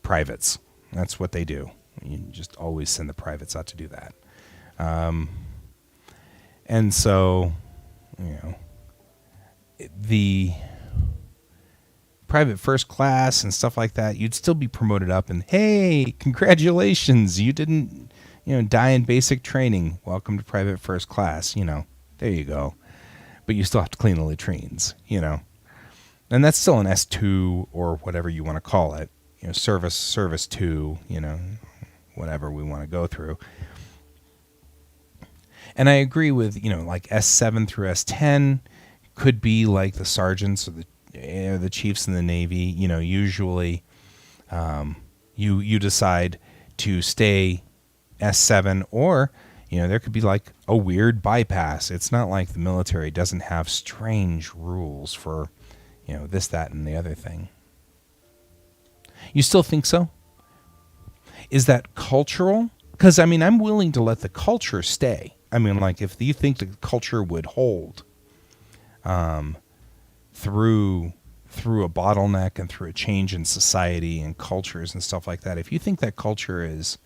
privates. That's what they do. You just always send the privates out to do that. And so, the private first class and stuff like that, you'd still be promoted up, and hey, congratulations, you didn't, die in basic training. Welcome to private first class. There you go. But you still have to clean the latrines, and that's still an S2 or whatever you want to call it. Service 2, whatever we want to go through. And I agree with, like S7 through S10 could be like the sergeants or the chiefs in the Navy. Usually you decide to stay S7, or, there could be like a weird bypass. It's not like the military doesn't have strange rules for, this, that, and the other thing. You still think so? is that cultural? Because, I mean, I'm willing to let the culture stay. I mean, like, if you think the culture would hold through a bottleneck and through a change in society and cultures and stuff like that, if you think that culture is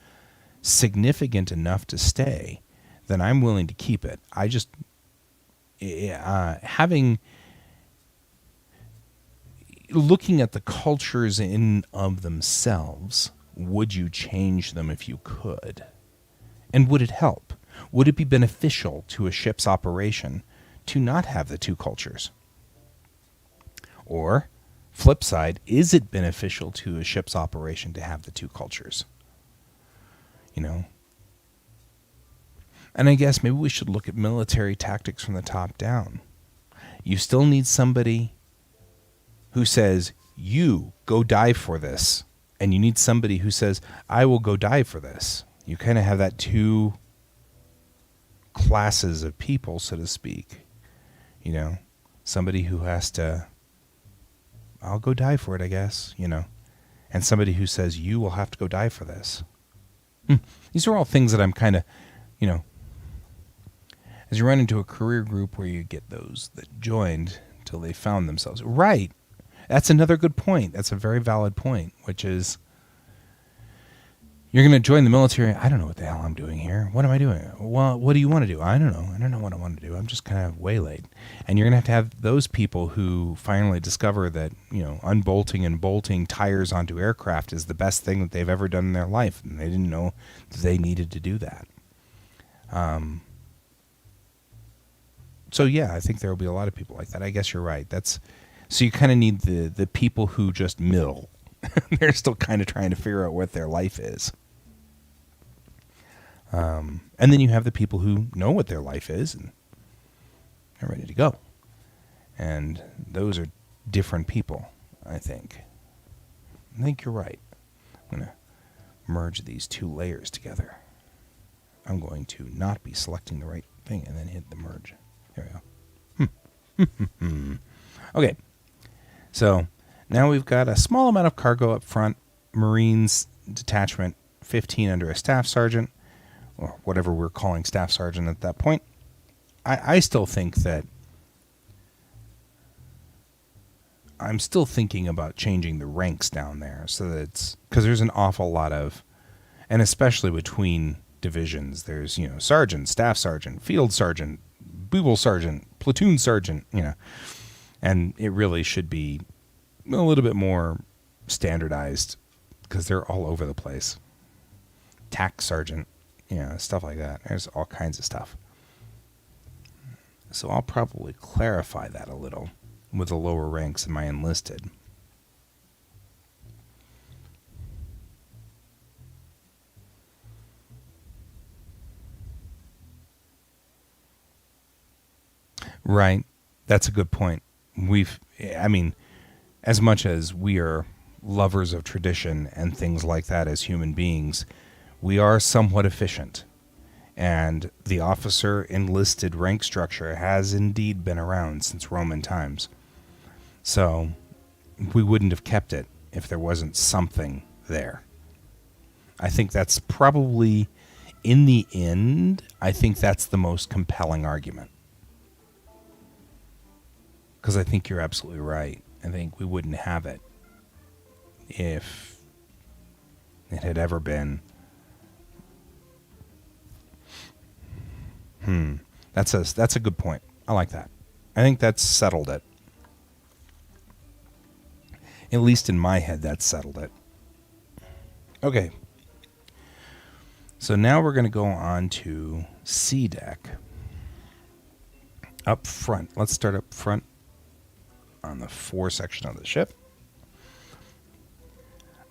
significant enough to stay, then I'm willing to keep it. I just, looking at the cultures in of themselves, would you change them if you could? And would it help? Would it be beneficial to a ship's operation to not have the two cultures? Or, flip side, is it beneficial to a ship's operation to have the two cultures? You know? And I guess maybe we should look at military tactics from the top down. You still need somebody who says, you go die for this. And you need somebody who says, I will go die for this. You kind of have that two classes of people, so to speak. You know, somebody who has to, I'll go die for it, I guess, you know. And somebody who says, you will have to go die for this. These are all things that I'm kind of, you know, as you run into a career group where you get those that joined till they found themselves. Right. That's another good point. That's a very valid point, which is you're going to join the military. I don't know what the hell I'm doing here. What am I doing? Well, what do you want to do? I don't know. I don't know what I want to do. I'm just kind of waylaid. And you're going to have those people who finally discover that, you know, unbolting and bolting tires onto aircraft is the best thing that they've ever done in their life. And they didn't know that they needed to do that. So, yeah, I think there will be a lot of people like that. I guess you're right. So you kind of need the people who just mill. They're still kind of trying to figure out what their life is. And then you have the people who know what their life is and are ready to go. And those are different people, I think. I think you're right. I'm going to merge these two layers together. I'm going to not be selecting the right thing and then hit the merge. There we go. Okay. So now we've got a small amount of cargo up front, Marines detachment 15 under a staff sergeant, or whatever we're calling staff sergeant at that point. I still think that I'm still thinking about changing the ranks down there so that it's, because there's an awful lot of, and especially between divisions, there's, you know, sergeant, staff sergeant, field sergeant, bugle sergeant, platoon sergeant, you know, and it really should be a little bit more standardized because they're all over the place. TAC sergeant, you know, stuff like that. There's all kinds of stuff. So I'll probably clarify that a little with the lower ranks in my enlisted. Right. That's a good point. As much as we are lovers of tradition and things like that as human beings, we are somewhat efficient. And the officer enlisted rank structure has indeed been around since Roman times. So we wouldn't have kept it if there wasn't something there. I think that's probably, in the end, I think that's the most compelling argument. Because I think you're absolutely right. I think we wouldn't have it if it had ever been. That's a good point. I like that. I think that's settled it. At least in my head, that's settled it. Okay. So now we're going to go on to C deck. Up front. Let's start up front on the fore section of the ship.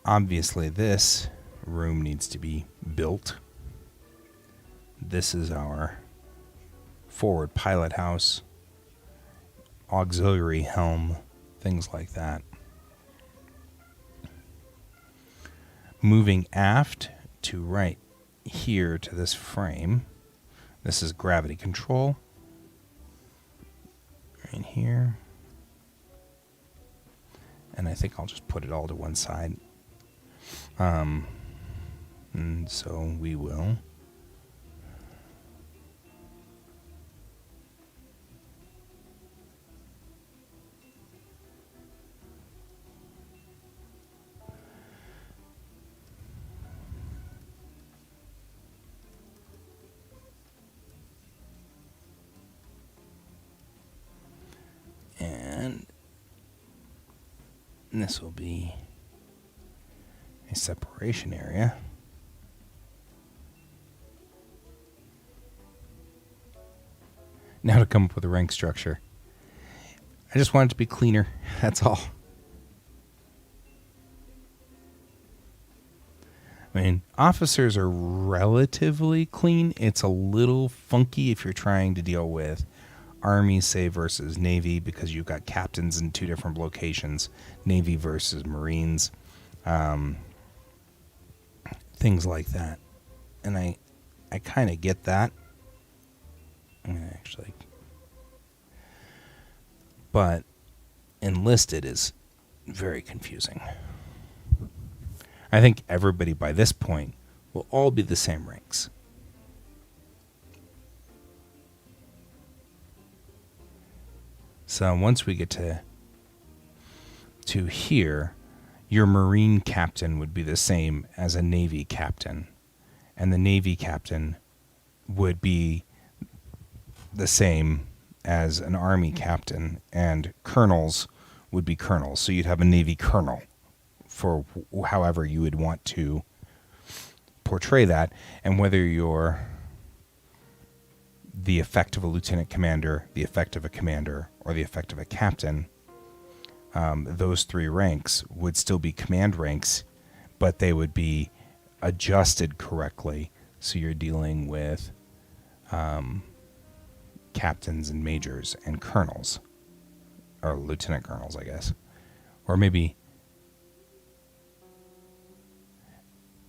Obviously, this room needs to be built. This is our forward pilot house, auxiliary helm, things like that. Moving aft to right here to this frame, this is gravity control. Right here. And I think I'll just put it all to one side. And so we will. And this will be a separation area. Now to come up with a rank structure. I just want it to be cleaner. That's all. I mean, officers are relatively clean. It's a little funky if you're trying to deal with Army, say, versus Navy, because you've got captains in two different locations. Navy versus Marines. Things like that. And I kind of get that. Actually. But enlisted is very confusing. I think everybody by this point will all be the same ranks. So once we get to here, your Marine captain would be the same as a Navy captain. And the Navy captain would be the same as an Army captain, and colonels would be colonels. So you'd have a Navy colonel for however you would want to portray that. And whether you're the effect of a lieutenant commander, the effect of a commander, or the effect of a captain, those three ranks would still be command ranks, but they would be adjusted correctly. So you're dealing with captains and majors and colonels, or lieutenant colonels, I guess, or maybe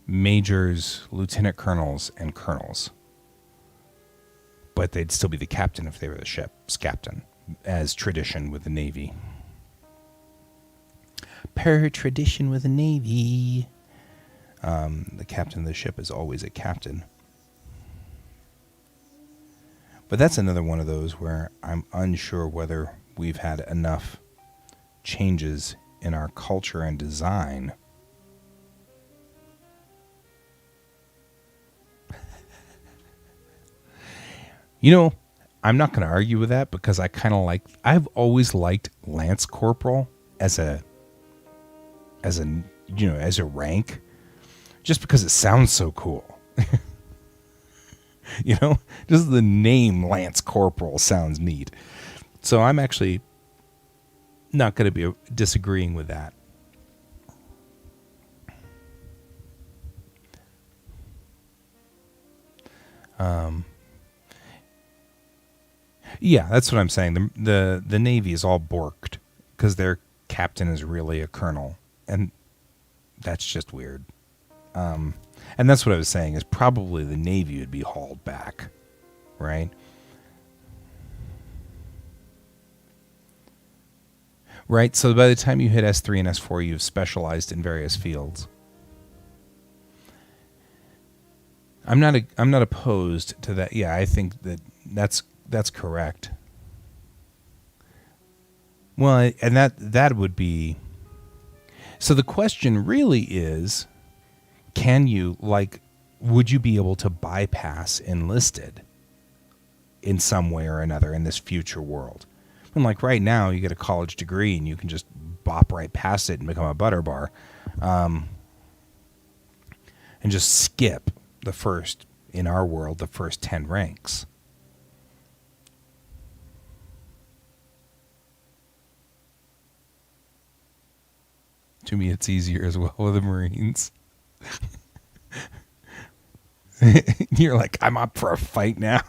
majors, lieutenant colonels, and colonels. But they'd still be the captain if they were the ship's captain, as tradition with the Navy. Per tradition with the Navy, the captain of the ship is always a captain. But that's another one of those where I'm unsure whether we've had enough changes in our culture and design You know, I'm not going to argue with that because I've always liked Lance Corporal as a rank, just because it sounds so cool. Just the name Lance Corporal sounds neat. So I'm actually not going to be disagreeing with that. Yeah, that's what I'm saying. The Navy is all borked because their captain is really a colonel, and that's just weird. And that's what I was saying, is probably the Navy would be hauled back, right? Right, so by the time you hit S3 and S4, you've specialized in various fields. I'm not opposed to that. Yeah, I think that's correct. Well, and that would be. So the question really is, would you be able to bypass enlisted in some way or another in this future world? And like right now, you get a college degree and you can just bop right past it and become a butter bar, and just skip in our world, the first 10 ranks. To me, it's easier as well with the Marines. You're like, I'm up for a fight now.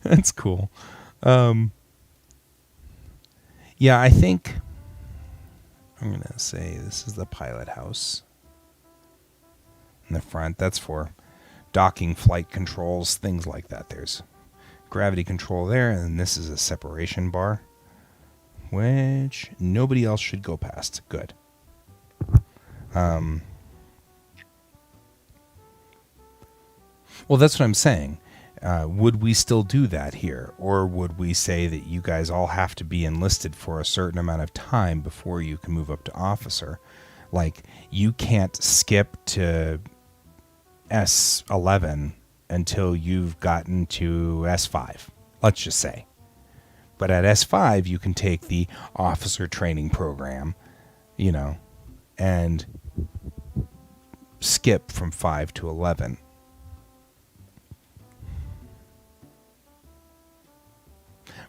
That's cool. Yeah, I think I'm going to say this is the pilot house in the front. That's for docking, flight controls, things like that. There's gravity control there, and this is a separation bar, which nobody else should go past. Good. Well, that's what I'm saying. Would we still do that here? Or would we say that you guys all have to be enlisted for a certain amount of time before you can move up to officer? Like, you can't skip to S11 until you've gotten to S5, let's just say. But at S5, you can take the officer training program, and skip from 5 to 11.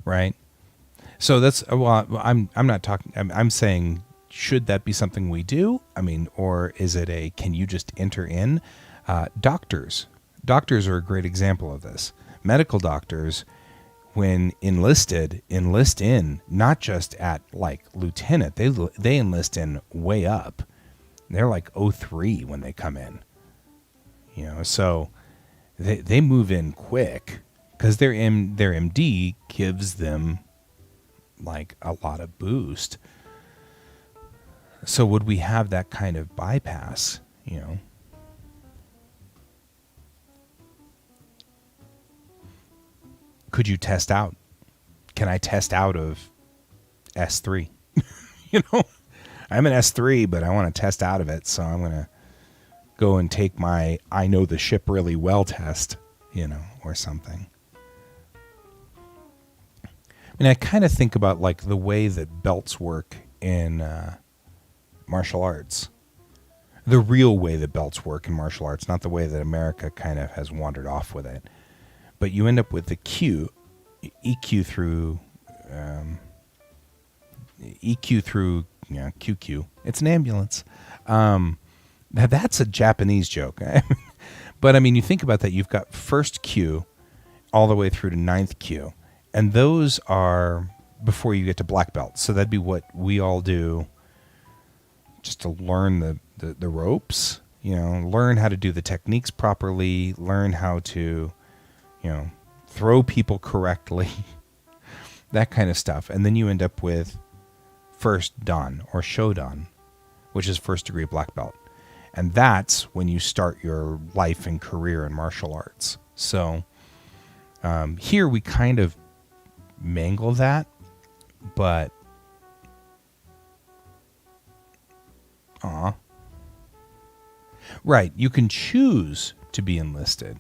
Right? So that's, well, I'm not talking, I'm saying, should that be something we do? I mean, or is it can you just enter in? Doctors are a great example of this. Medical doctors, when enlist in not just at like lieutenant, they enlist in way up. They're like 03 when they come in, so they move in quick because their MD gives them like a lot of boost. So would we have that kind of bypass, Could you test out? Can I test out of S3? I'm an S3, but I want to test out of it, so I'm going to go and take my I know the ship really well test, or something. I mean, I kind of think about like the way that belts work in martial arts. The real way that belts work in martial arts, not the way that America kind of has wandered off with it. But you end up with the EQ through QQ. It's an ambulance. That's a Japanese joke. But I mean, you think about that. You've got first Q all the way through to ninth Q. And those are before you get to black belt. So that'd be what we all do just to learn the ropes, learn how to do the techniques properly, learn how to, throw people correctly, that kind of stuff. And then you end up with first Dan or Shodan, which is first degree black belt. And that's when you start your life and career in martial arts. So here we kind of mangle that, but right, you can choose to be enlisted.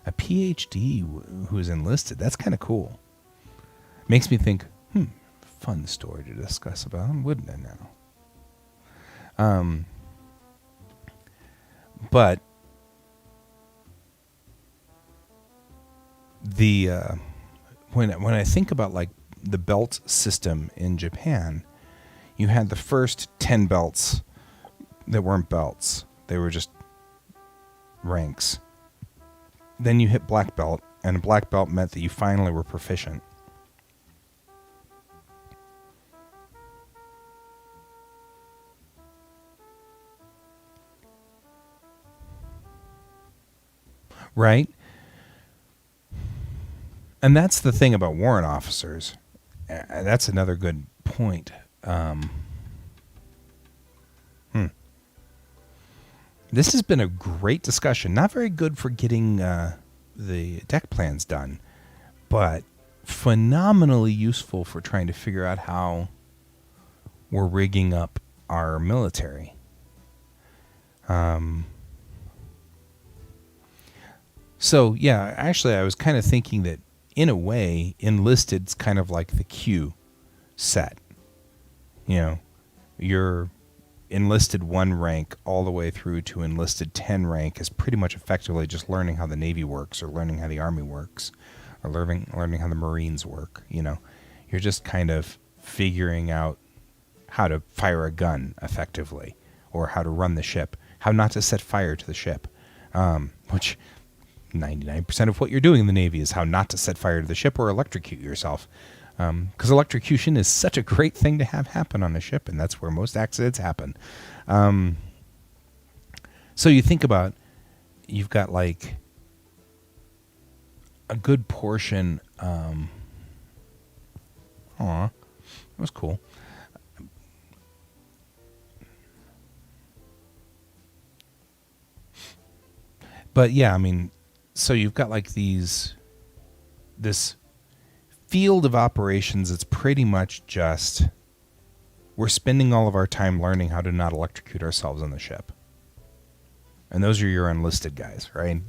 A PhD who's enlisted, that's kind of cool. Makes me think, fun story to discuss about, wouldn't it now? But the when I think about like the belt system in Japan, you had the first 10 belts that weren't belts. They were just ranks. Then you hit black belt, and a black belt meant that you finally were proficient. Right? And that's the thing about warrant officers. That's another good point. This has been a great discussion. Not very good for getting the deck plans done, but phenomenally useful for trying to figure out how we're rigging up our military. So, yeah, actually, I was kind of thinking that, in a way, enlisted's kind of like the Q set. Your enlisted 1 rank all the way through to enlisted 10 rank is pretty much effectively just learning how the Navy works or learning how the Army works or learning how the Marines work. You're just kind of figuring out how to fire a gun effectively or how to run the ship, how not to set fire to the ship, which 99% of what you're doing in the Navy is how not to set fire to the ship or electrocute yourself. Because electrocution is such a great thing to have happen on a ship, and that's where most accidents happen. So you think about, you've got like a good portion. That was cool. But yeah, I mean, so you've got like this field of operations. It's pretty much just we're spending all of our time learning how to not electrocute ourselves on the ship. And those are your enlisted guys, right?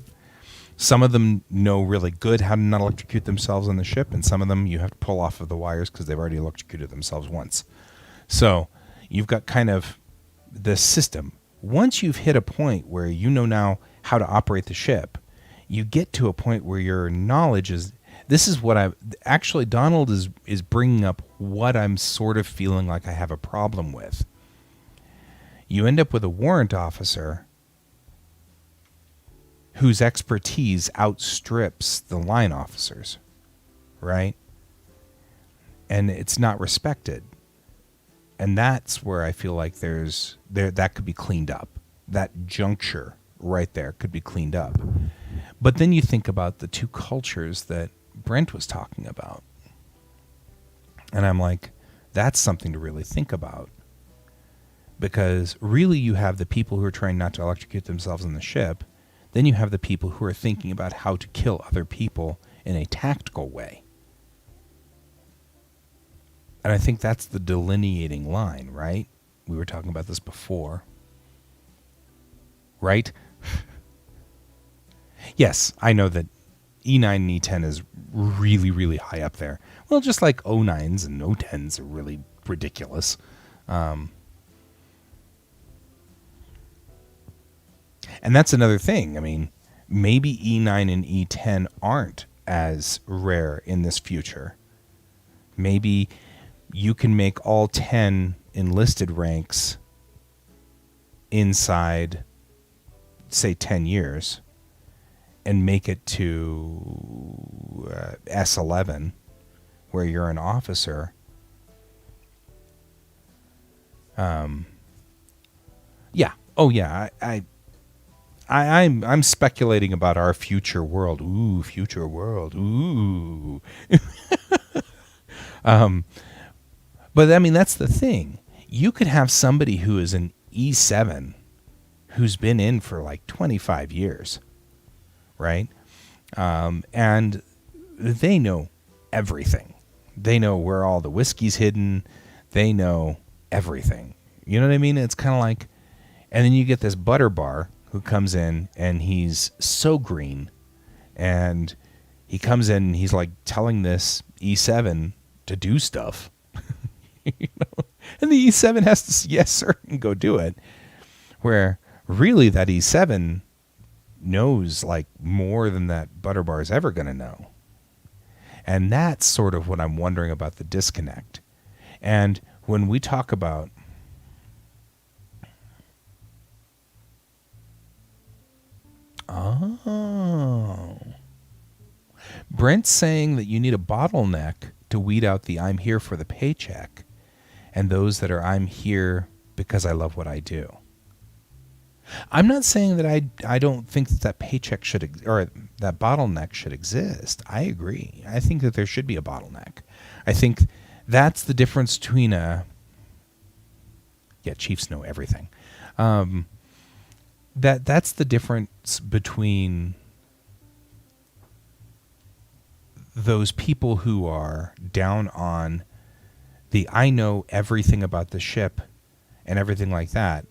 Some of them know really good how to not electrocute themselves on the ship, and some of them you have to pull off of the wires because they've already electrocuted themselves once. So you've got kind of the system. Once you've hit a point where you know now how to operate the ship, you get to a point where your knowledge is, this is what actually Donald is bringing up what I'm sort of feeling like I have a problem with. You end up with a warrant officer whose expertise outstrips the line officers, right? And it's not respected. And that's where I feel like that could be cleaned up. That juncture right there could be cleaned up. But then you think about the two cultures that Brent was talking about. And I'm like, that's something to really think about. Because really you have the people who are trying not to electrocute themselves on the ship. Then you have the people who are thinking about how to kill other people in a tactical way. And I think that's the delineating line, right? We were talking about this before. Right? Yes, I know that E9 and E10 is really, really high up there. Well, just like O9s and O10s are really ridiculous. And that's another thing. I mean, maybe E9 and E10 aren't as rare in this future. Maybe you can make all 10 enlisted ranks inside, say, 10 years and make it to S11, where you're an officer. Yeah. Oh, yeah. I'm speculating about our future world. Ooh, future world. Ooh. But I mean, that's the thing. You could have somebody who is an E7 who's been in for like 25 years, right? And they know everything. They know where all the whiskey's hidden. They know everything. You know what I mean? It's kind of like, and then you get this butter bar who comes in and he's so green, and he comes in and he's like telling this E7 to do stuff. You know? And the E7 has to say, yes, sir, and go do it. Where really that E7 knows like more than that butter bar is ever going to know. And that's sort of what I'm wondering about the disconnect. And when we talk about Brent's saying that you need a bottleneck to weed out the I'm here for the paycheck and those that are I'm here because I love what I do. I'm not saying that I don't think that paycheck should or that bottleneck should exist. I agree. I think that there should be a bottleneck. I think that's the difference between Chiefs know everything. That's the difference between those people who are down on the I know everything about the ship and everything like that.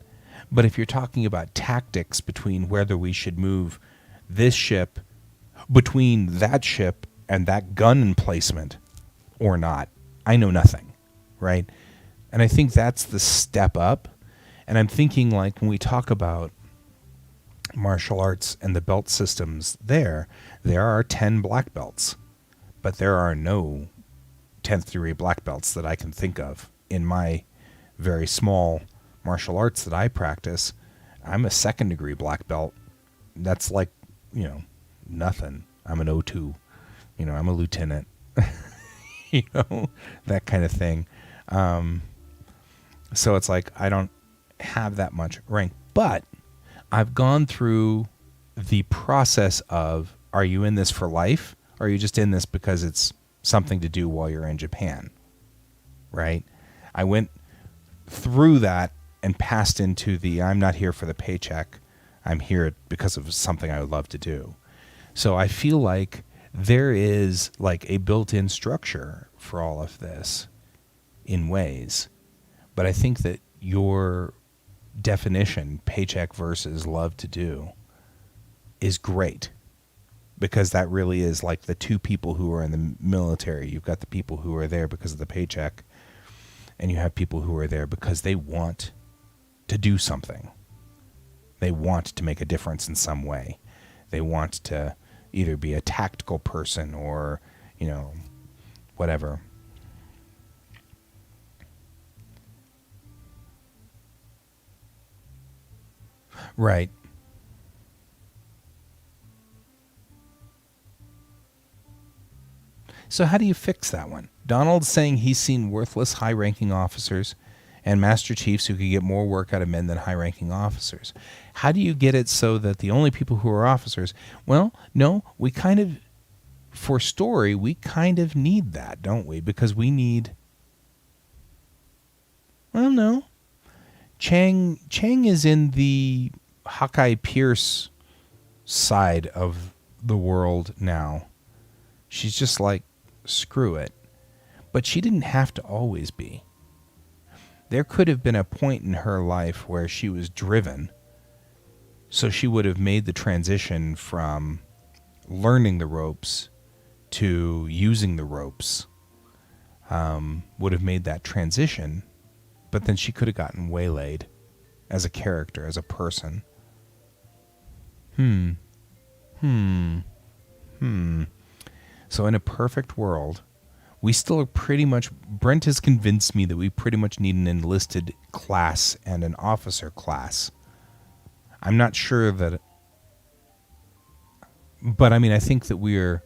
But if you're talking about tactics between whether we should move this ship between that ship and that gun emplacement or not, I know nothing, right? And I think that's the step up. And I'm thinking like when we talk about martial arts and the belt systems there are 10 black belts, but there are no 10th degree black belts that I can think of in my very small martial arts that I practice. I'm a 2nd degree black belt. That's like, nothing. I'm an O2. I'm a lieutenant. That kind of thing. So it's like I don't have that much rank, but I've gone through the process of, are you in this for life? Or are you just in this because it's something to do while you're in Japan? Right? I went through that and passed into the I'm not here for the paycheck. I'm here because of something I would love to do. So I feel like there is like a built-in structure for all of this in ways. But I think that your definition, paycheck versus love to do, is great, because that really is like the two people who are in the military. You've got the people who are there because of the paycheck, and you have people who are there because they want to do something. They want to make a difference in some way. They want to either be a tactical person or, whatever. Right. So how do you fix that one? Donald's saying he's seen worthless high-ranking officers and master chiefs who could get more work out of men than high-ranking officers. How do you get it so that the only people who are officers... Well, no, we kind of... For story, we kind of need that, don't we? Because we need... Well, no. Chang is in the Hawkeye Pierce side of the world now. She's just like, screw it. But she didn't have to always be. There could have been a point in her life where she was driven, so she would have made the transition from learning the ropes to using the ropes, would have made that transition, but then she could have gotten waylaid as a character, as a person. So in a perfect world, we still are pretty much... Brent has convinced me that we pretty much need an enlisted class and an officer class. I'm not sure that... But I mean, I think that we're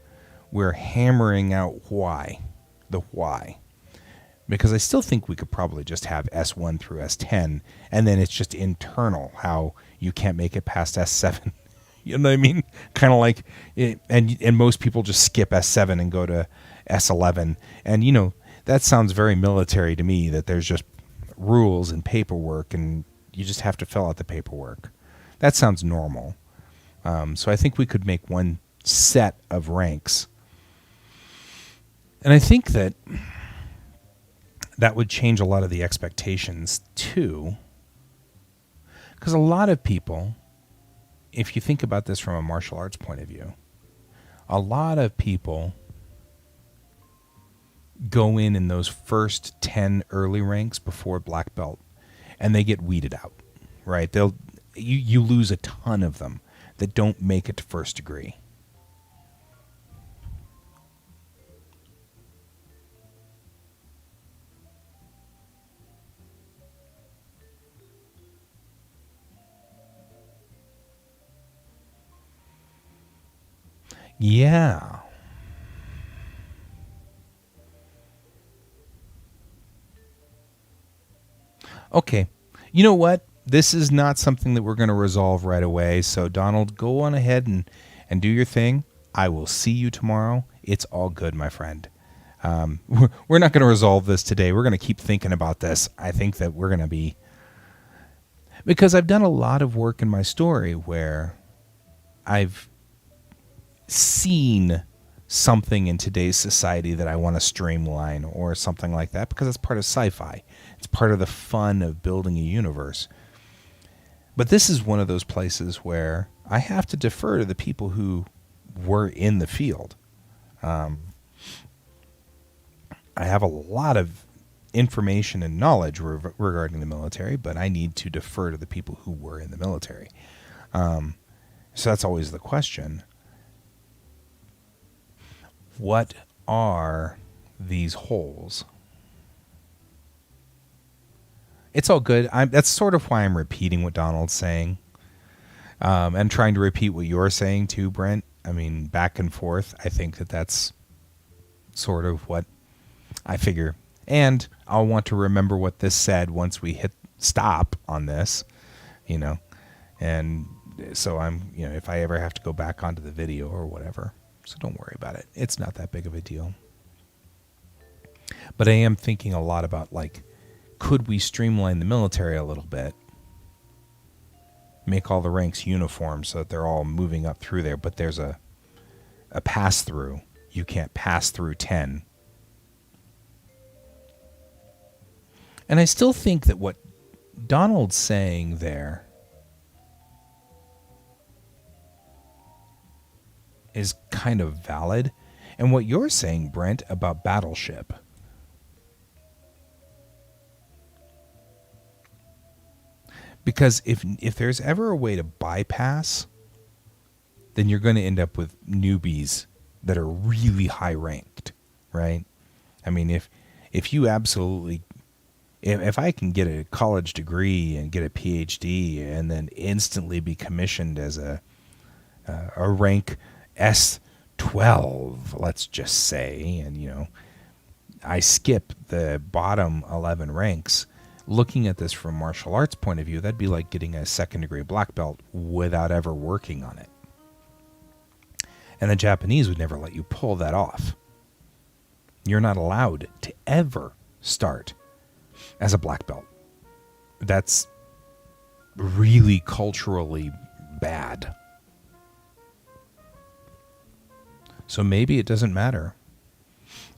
hammering out why. The why. Because I still think we could probably just have S1 through S10, and then it's just internal how you can't make it past S7. You know what I mean? Kind of like, and most people just skip S7 and go to S11. And, that sounds very military to me, that there's just rules and paperwork, and you just have to fill out the paperwork. That sounds normal. So I think we could make one set of ranks. And I think that would change a lot of the expectations, too. Because a lot of people... If you think about this from a martial arts point of view, a lot of people go in those first 10 early ranks before black belt, and they get weeded out, right? You lose a ton of them that don't make it to first degree. Yeah. Okay. You know what? This is not something that we're going to resolve right away. So, Donald, go on ahead and do your thing. I will see you tomorrow. It's all good, my friend. We're not going to resolve this today. We're going to keep thinking about this. I think that we're going to be... Because I've done a lot of work in my story where I've seen something in today's society that I want to streamline or something like that, because it's part of sci-fi. It's part of the fun of building a universe. But this is one of those places where I have to defer to the people who were in the field. I have a lot of information and knowledge regarding the military, but I need to defer to the people who were in the military. So that's always the question. What are these holes? It's all good. That's sort of why I'm repeating what Donald's saying, and trying to repeat what you're saying too, Brent. I mean, back and forth. I think that that's sort of what I figure. And I'll want to remember what this said once we hit stop on this, And so if I ever have to go back onto the video or whatever. So don't worry about it. It's not that big of a deal. But I am thinking a lot about, could we streamline the military a little bit make all the ranks uniform so that they're all moving up through there, but there's a pass through. You can't pass through 10. And I still think that what Donald's saying there is kind of valid. And what you're saying, Brent, about Battleship. Because if there's ever a way to bypass, then you're going to end up with newbies that are really high ranked, right? I mean, if you absolutely, if I can get a college degree and get a PhD and then instantly be commissioned as a rank S12, let's just say, and I skip the bottom 11 ranks. Looking at this from a martial arts point of view, that'd be like getting a second degree black belt without ever working on it. And the Japanese would never let you pull that off. You're not allowed to ever start as a black belt. That's really culturally bad. So maybe it doesn't matter.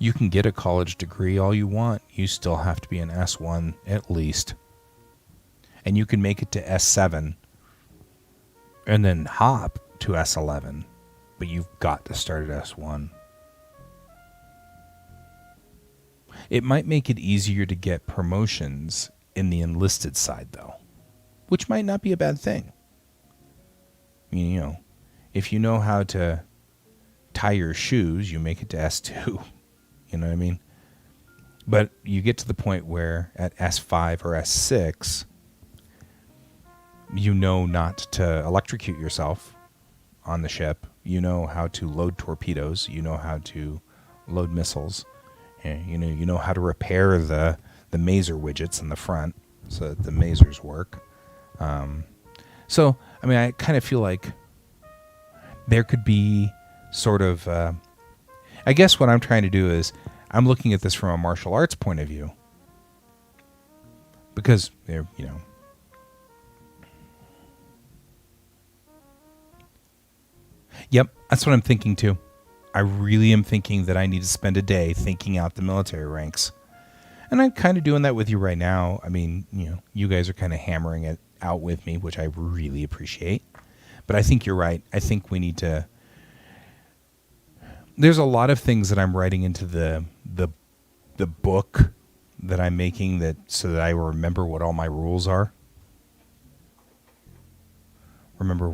You can get a college degree all you want. You still have to be an S1 at least. And you can make it to S7 and then hop to S11. But you've got to start at S1. It might make it easier to get promotions in the enlisted side, though, which might not be a bad thing. I mean, if you know how to tie your shoes, you make it to S2. You know what I mean? But you get to the point where at S5 or S6, you know not to electrocute yourself on the ship. You know how to load torpedoes. You know how to load missiles. And you know how to repair the mazer widgets in the front so that the mazers work. So, I mean, I kind of feel like there could be sort of... I guess what I'm trying to do is I'm looking at this from a martial arts point of view. Because, Yep, that's what I'm thinking too. I really am thinking that I need to spend a day thinking out the military ranks. And I'm kind of doing that with you right now. I mean, you guys are kind of hammering it out with me, which I really appreciate. But I think you're right. I think we need to... There's a lot of things that I'm writing into the book that I'm making so that I remember what all my rules are. Remember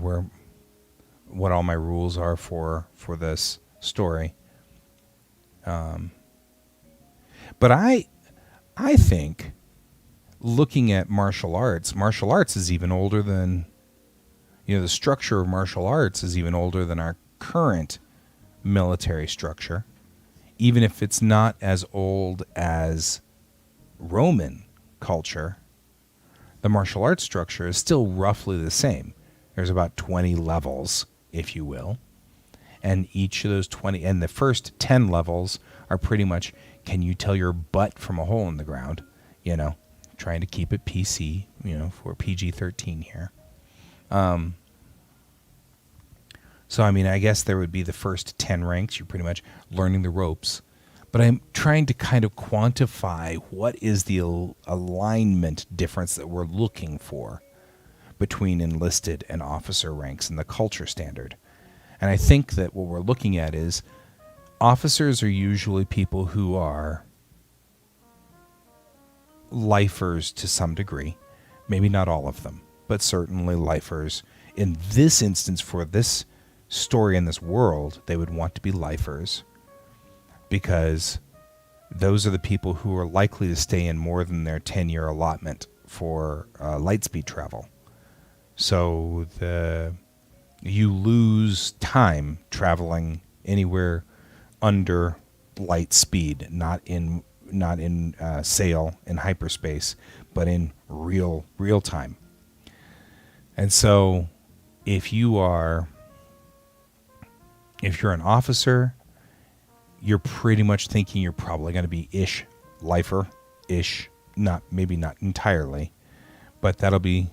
what all my rules are for this story. But I think looking at martial arts is even older than, the structure of martial arts is even older than our current military structure, even if it's not as old as Roman culture. The martial arts structure is still roughly the same. There's about 20 levels, if you will, and each of those 20, and the first 10 levels are pretty much, can you tell your butt from a hole in the ground? Trying to keep it PC, for PG-13 here. So, I mean, I guess there would be the first 10 ranks. You're pretty much learning the ropes. But I'm trying to kind of quantify what is the alignment difference that we're looking for between enlisted and officer ranks in the culture standard. And I think that what we're looking at is officers are usually people who are lifers to some degree. Maybe not all of them, but certainly lifers. In this instance, for this story in this world, they would want to be lifers because those are the people who are likely to stay in more than their 10-year allotment for lightspeed travel. So you lose time traveling anywhere under light speed, not in sail in hyperspace, but in real time. And so if you're an officer, you're pretty much thinking you're probably going to be lifer, maybe not entirely, but that'll be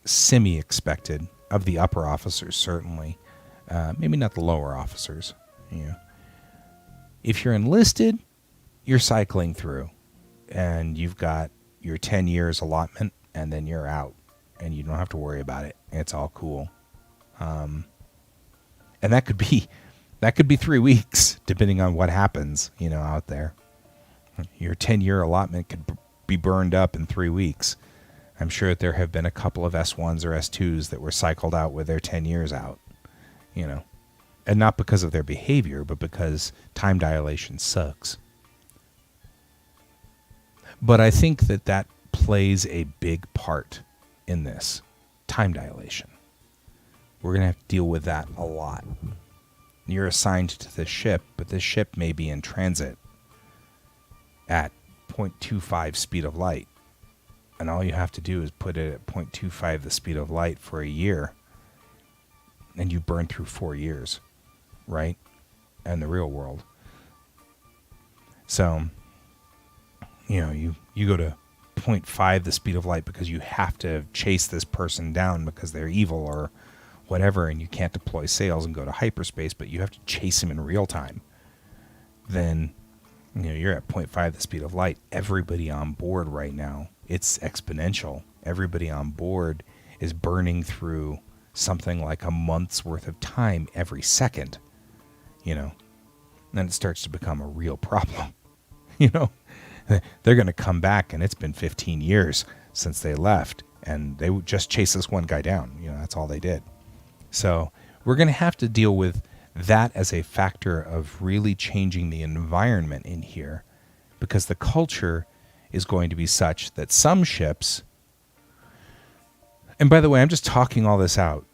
semi-expected of the upper officers, certainly. Maybe not the lower officers. If you're enlisted, you're cycling through, and you've got your 10 years allotment, and then you're out, and you don't have to worry about it. It's all cool. And that could be 3 weeks, depending on what happens, out there. Your 10-year allotment could be burned up in 3 weeks. I'm sure that there have been a couple of S1s or S2s that were cycled out with their 10 years out, And not because of their behavior, but because time dilation sucks. But I think that plays a big part in this. Time dilation. We're going to have to deal with that a lot. You're assigned to this ship, but this ship may be in transit at 0.25 speed of light. And all you have to do is put it at 0.25 the speed of light for a year. And you burn through 4 years, right? And the real world. So, you go to 0.5 the speed of light because you have to chase this person down because they're evil or whatever, and you can't deploy sails and go to hyperspace, but you have to chase him in real time. Then, you're at 0.5 the speed of light. Everybody on board right now, it's exponential. Everybody on board is burning through something like a month's worth of time every second. Then it starts to become a real problem. They're going to come back, and it's been 15 years since they left, and they just chased this one guy down. That's all they did. So we're going to have to deal with that as a factor of really changing the environment in here, because the culture is going to be such that some ships, and by the way, I'm just talking all this out.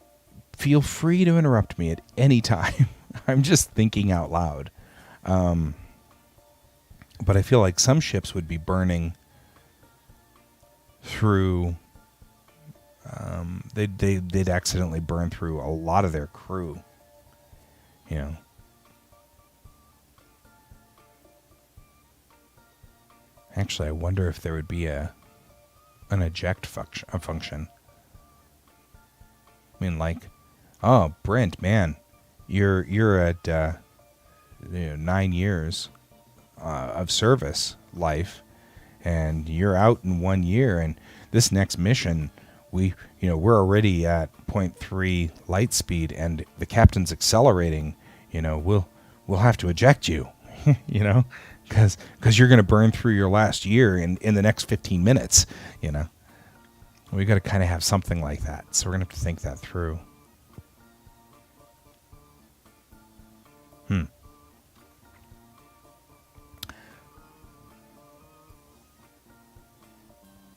Feel free to interrupt me at any time. I'm just thinking out loud. But I feel like some ships would be burning through, they'd accidentally burn through a lot of their crew, Actually, I wonder if there would be an eject function. I mean, like, oh, Brent, man, you're at 9 years of service life, and you're out in 1 year, and this next mission, we're already at 0.3 light speed, and the captain's accelerating. We'll have to eject you, because you're going to burn through your last year in the next 15 minutes. We got to kind of have something like that, so we're going to have to think that through.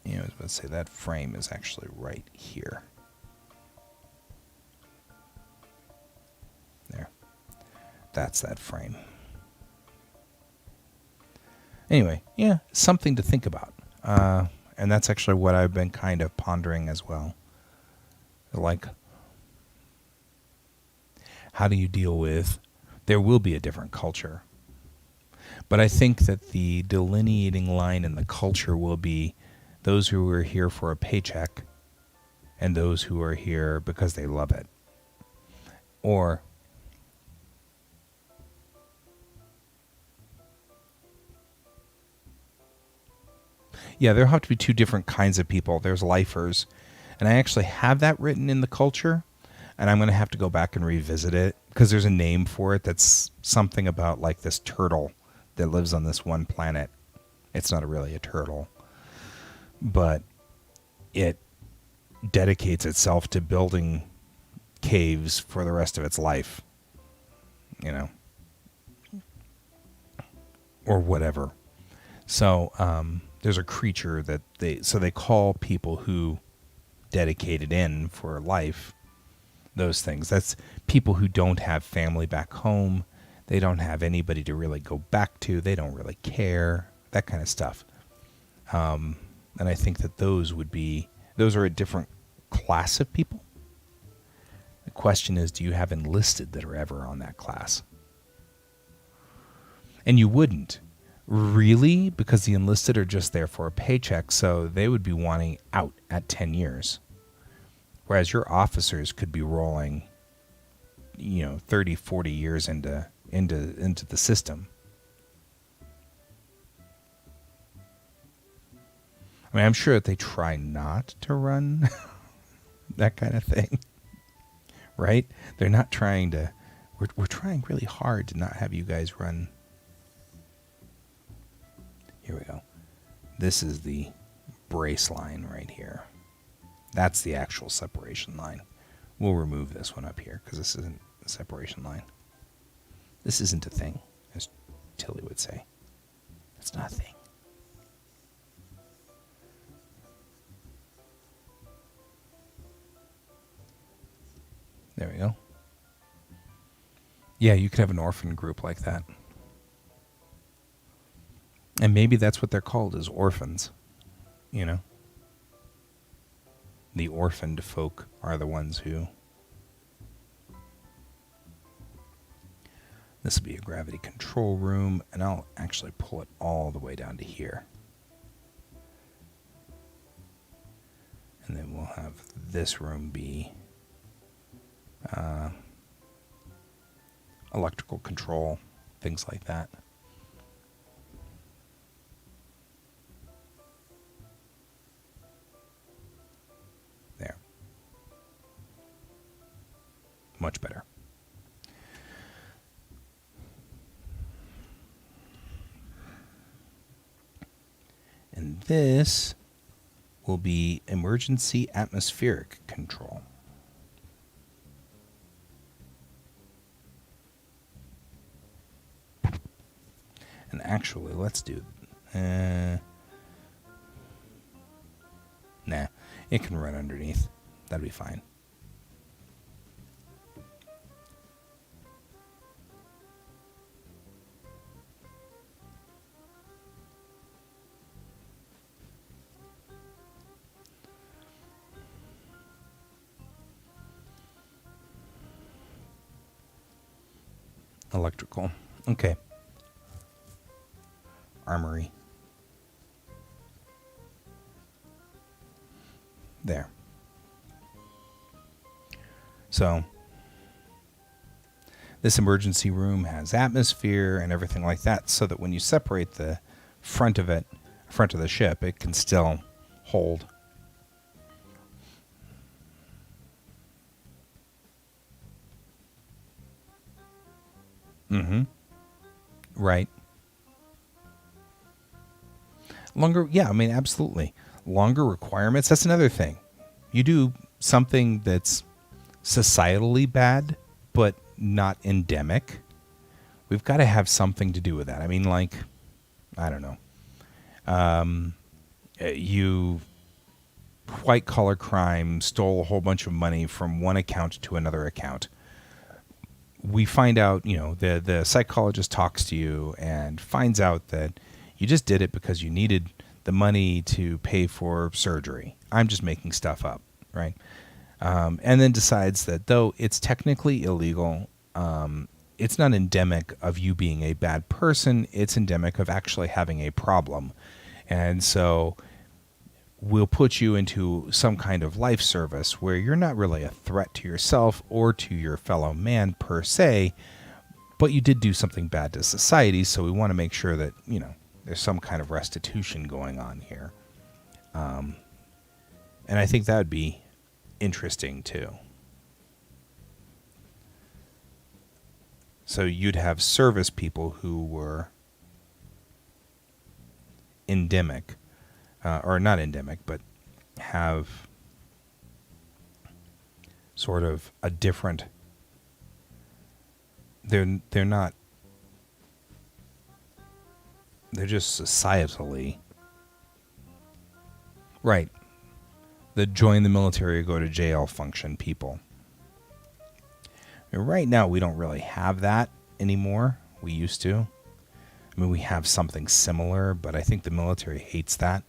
I was about to say that frame is actually right here. There. That's that frame. Anyway, yeah, something to think about. And that's actually what I've been kind of pondering as well. Like, how do you deal with, there will be a different culture. But I think that the delineating line in the culture will be those who are here for a paycheck and those who are here because they love it. Or there'll have to be two different kinds of people. There's lifers, and I actually have that written in the culture, and I'm going to have to go back and revisit it because there's a name for it that's something about like this turtle that lives on this one planet. It's not really a turtle, but it dedicates itself to building caves for the rest of its life, or whatever. So there's a creature that they call people who dedicated in for life those things. That's people who don't have family back home. They don't have anybody to really go back to. They don't really care, that kind of stuff. And I think that those are a different class of people. The question is, do you have enlisted that are ever on that class? And you wouldn't, really, because the enlisted are just there for a paycheck, so they would be wanting out at 10 years. Whereas your officers could be rolling, 30, 40 years into the system. I mean, I'm sure that they try not to run that kind of thing, right? They're not trying to. We're trying really hard to not have you guys run. Here we go. This is the brace line right here. That's the actual separation line. We'll remove this one up here because this isn't a separation line. This isn't a thing, as Tilly would say. It's not a thing. There we go. Yeah, you could have an orphan group like that. And maybe that's what they're called, is orphans. The orphaned folk are the ones who... This will be a gravity control room, and I'll actually pull it all the way down to here. And then we'll have this room be electrical control, things like that. There. Much better. And this will be emergency atmospheric control. And actually, let's do... Nah, it can run underneath. That'll be fine. Electrical. Okay. Armory. There. So, this emergency room has atmosphere and everything like that, so that when you separate the front of the ship, it can still hold. Mm-hmm. Right. Longer, yeah, I mean, absolutely. Longer requirements, that's another thing. You do something that's societally bad, but not endemic. We've got to have something to do with that. I mean, like, I don't know. You, white-collar crime, stole a whole bunch of money from one account to another account. We find out, the psychologist talks to you and finds out that you just did it because you needed the money to pay for surgery. I'm just making stuff up, right? And then decides that though it's technically illegal, it's not endemic of you being a bad person. It's endemic of actually having a problem. And so we'll put you into some kind of life service where you're not really a threat to yourself or to your fellow man per se, but you did do something bad to society. So we want to make sure that, there's some kind of restitution going on here. And I think that would be interesting too. So you'd have service people who were endemic, or not endemic, but have sort of a different... They're not... They're just societally... Right. The join the military or go to jail function people. And right now, we don't really have that anymore. We used to. I mean, we have something similar, but I think the military hates that.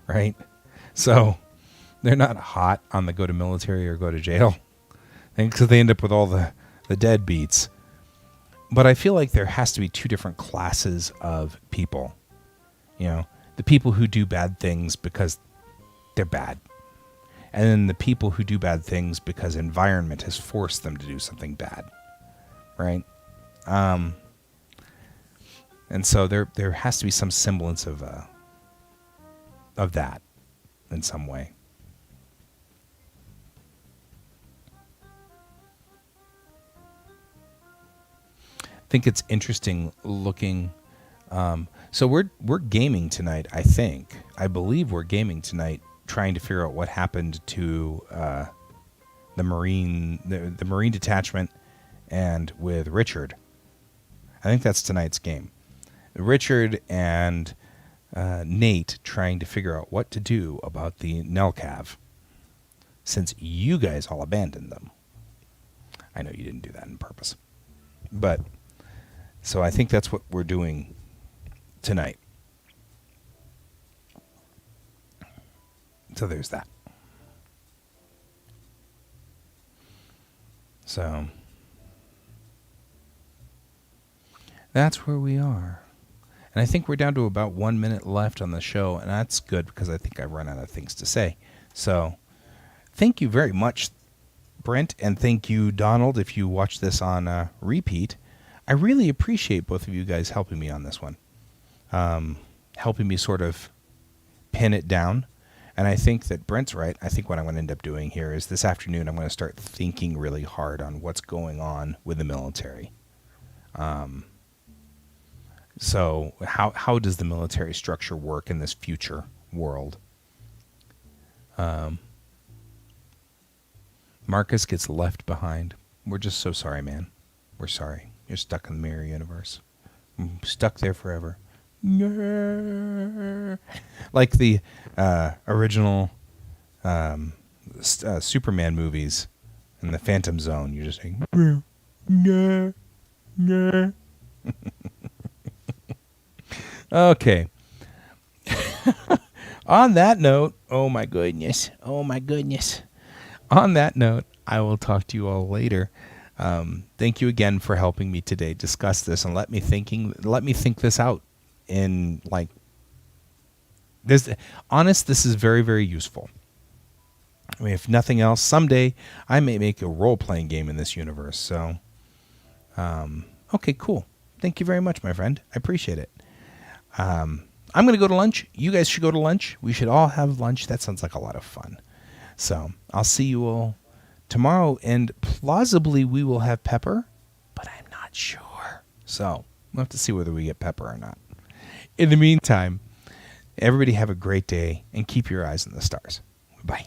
Right? So, they're not hot on the go to military or go to jail. Because they end up with all the deadbeats. But I feel like there has to be two different classes of people. The people who do bad things because they're bad. and then the people who do bad things because environment has forced them to do something bad, right? And so there has to be some semblance of that in some way. I think it's interesting looking. So we're gaming tonight. I believe we're gaming tonight, trying to figure out what happened to the Marine detachment, and with Richard. I think that's tonight's game. Richard and Nate trying to figure out what to do about the Nelcav, since you guys all abandoned them. I know you didn't do that on purpose, but so I think that's what we're doing tonight. So there's that. So that's where we are. And I think we're down to about 1 minute left on the show, and that's good because I think I've run out of things to say. So thank you very much, Brent, and thank you, Donald, if you watch this on repeat. I really appreciate both of you guys helping me on this one, helping me sort of pin it down. And I think that Brent's right. I think what I'm going to end up doing here is this afternoon I'm going to start thinking really hard on what's going on with the military. So how does the military structure work in this future world? Marcus gets left behind. We're just so sorry, man. We're sorry. You're stuck in the mirror universe. Stuck there forever. Like the original Superman movies in the Phantom Zone. You're just saying, okay. On that note, oh my goodness. On that note, I will talk to you all later. Thank you again for helping me today discuss this and let me think this out. In like this, this is very, very useful. I mean, if nothing else, someday I may make a role-playing game in this universe. So, okay, cool. Thank you very much, my friend. I appreciate it. I'm going to go to lunch. You guys should go to lunch. We should all have lunch. That sounds like a lot of fun. So I'll see you all tomorrow, and plausibly we will have pepper, but I'm not sure. So we'll have to see whether we get pepper or not. In the meantime, everybody have a great day and keep your eyes on the stars. Bye.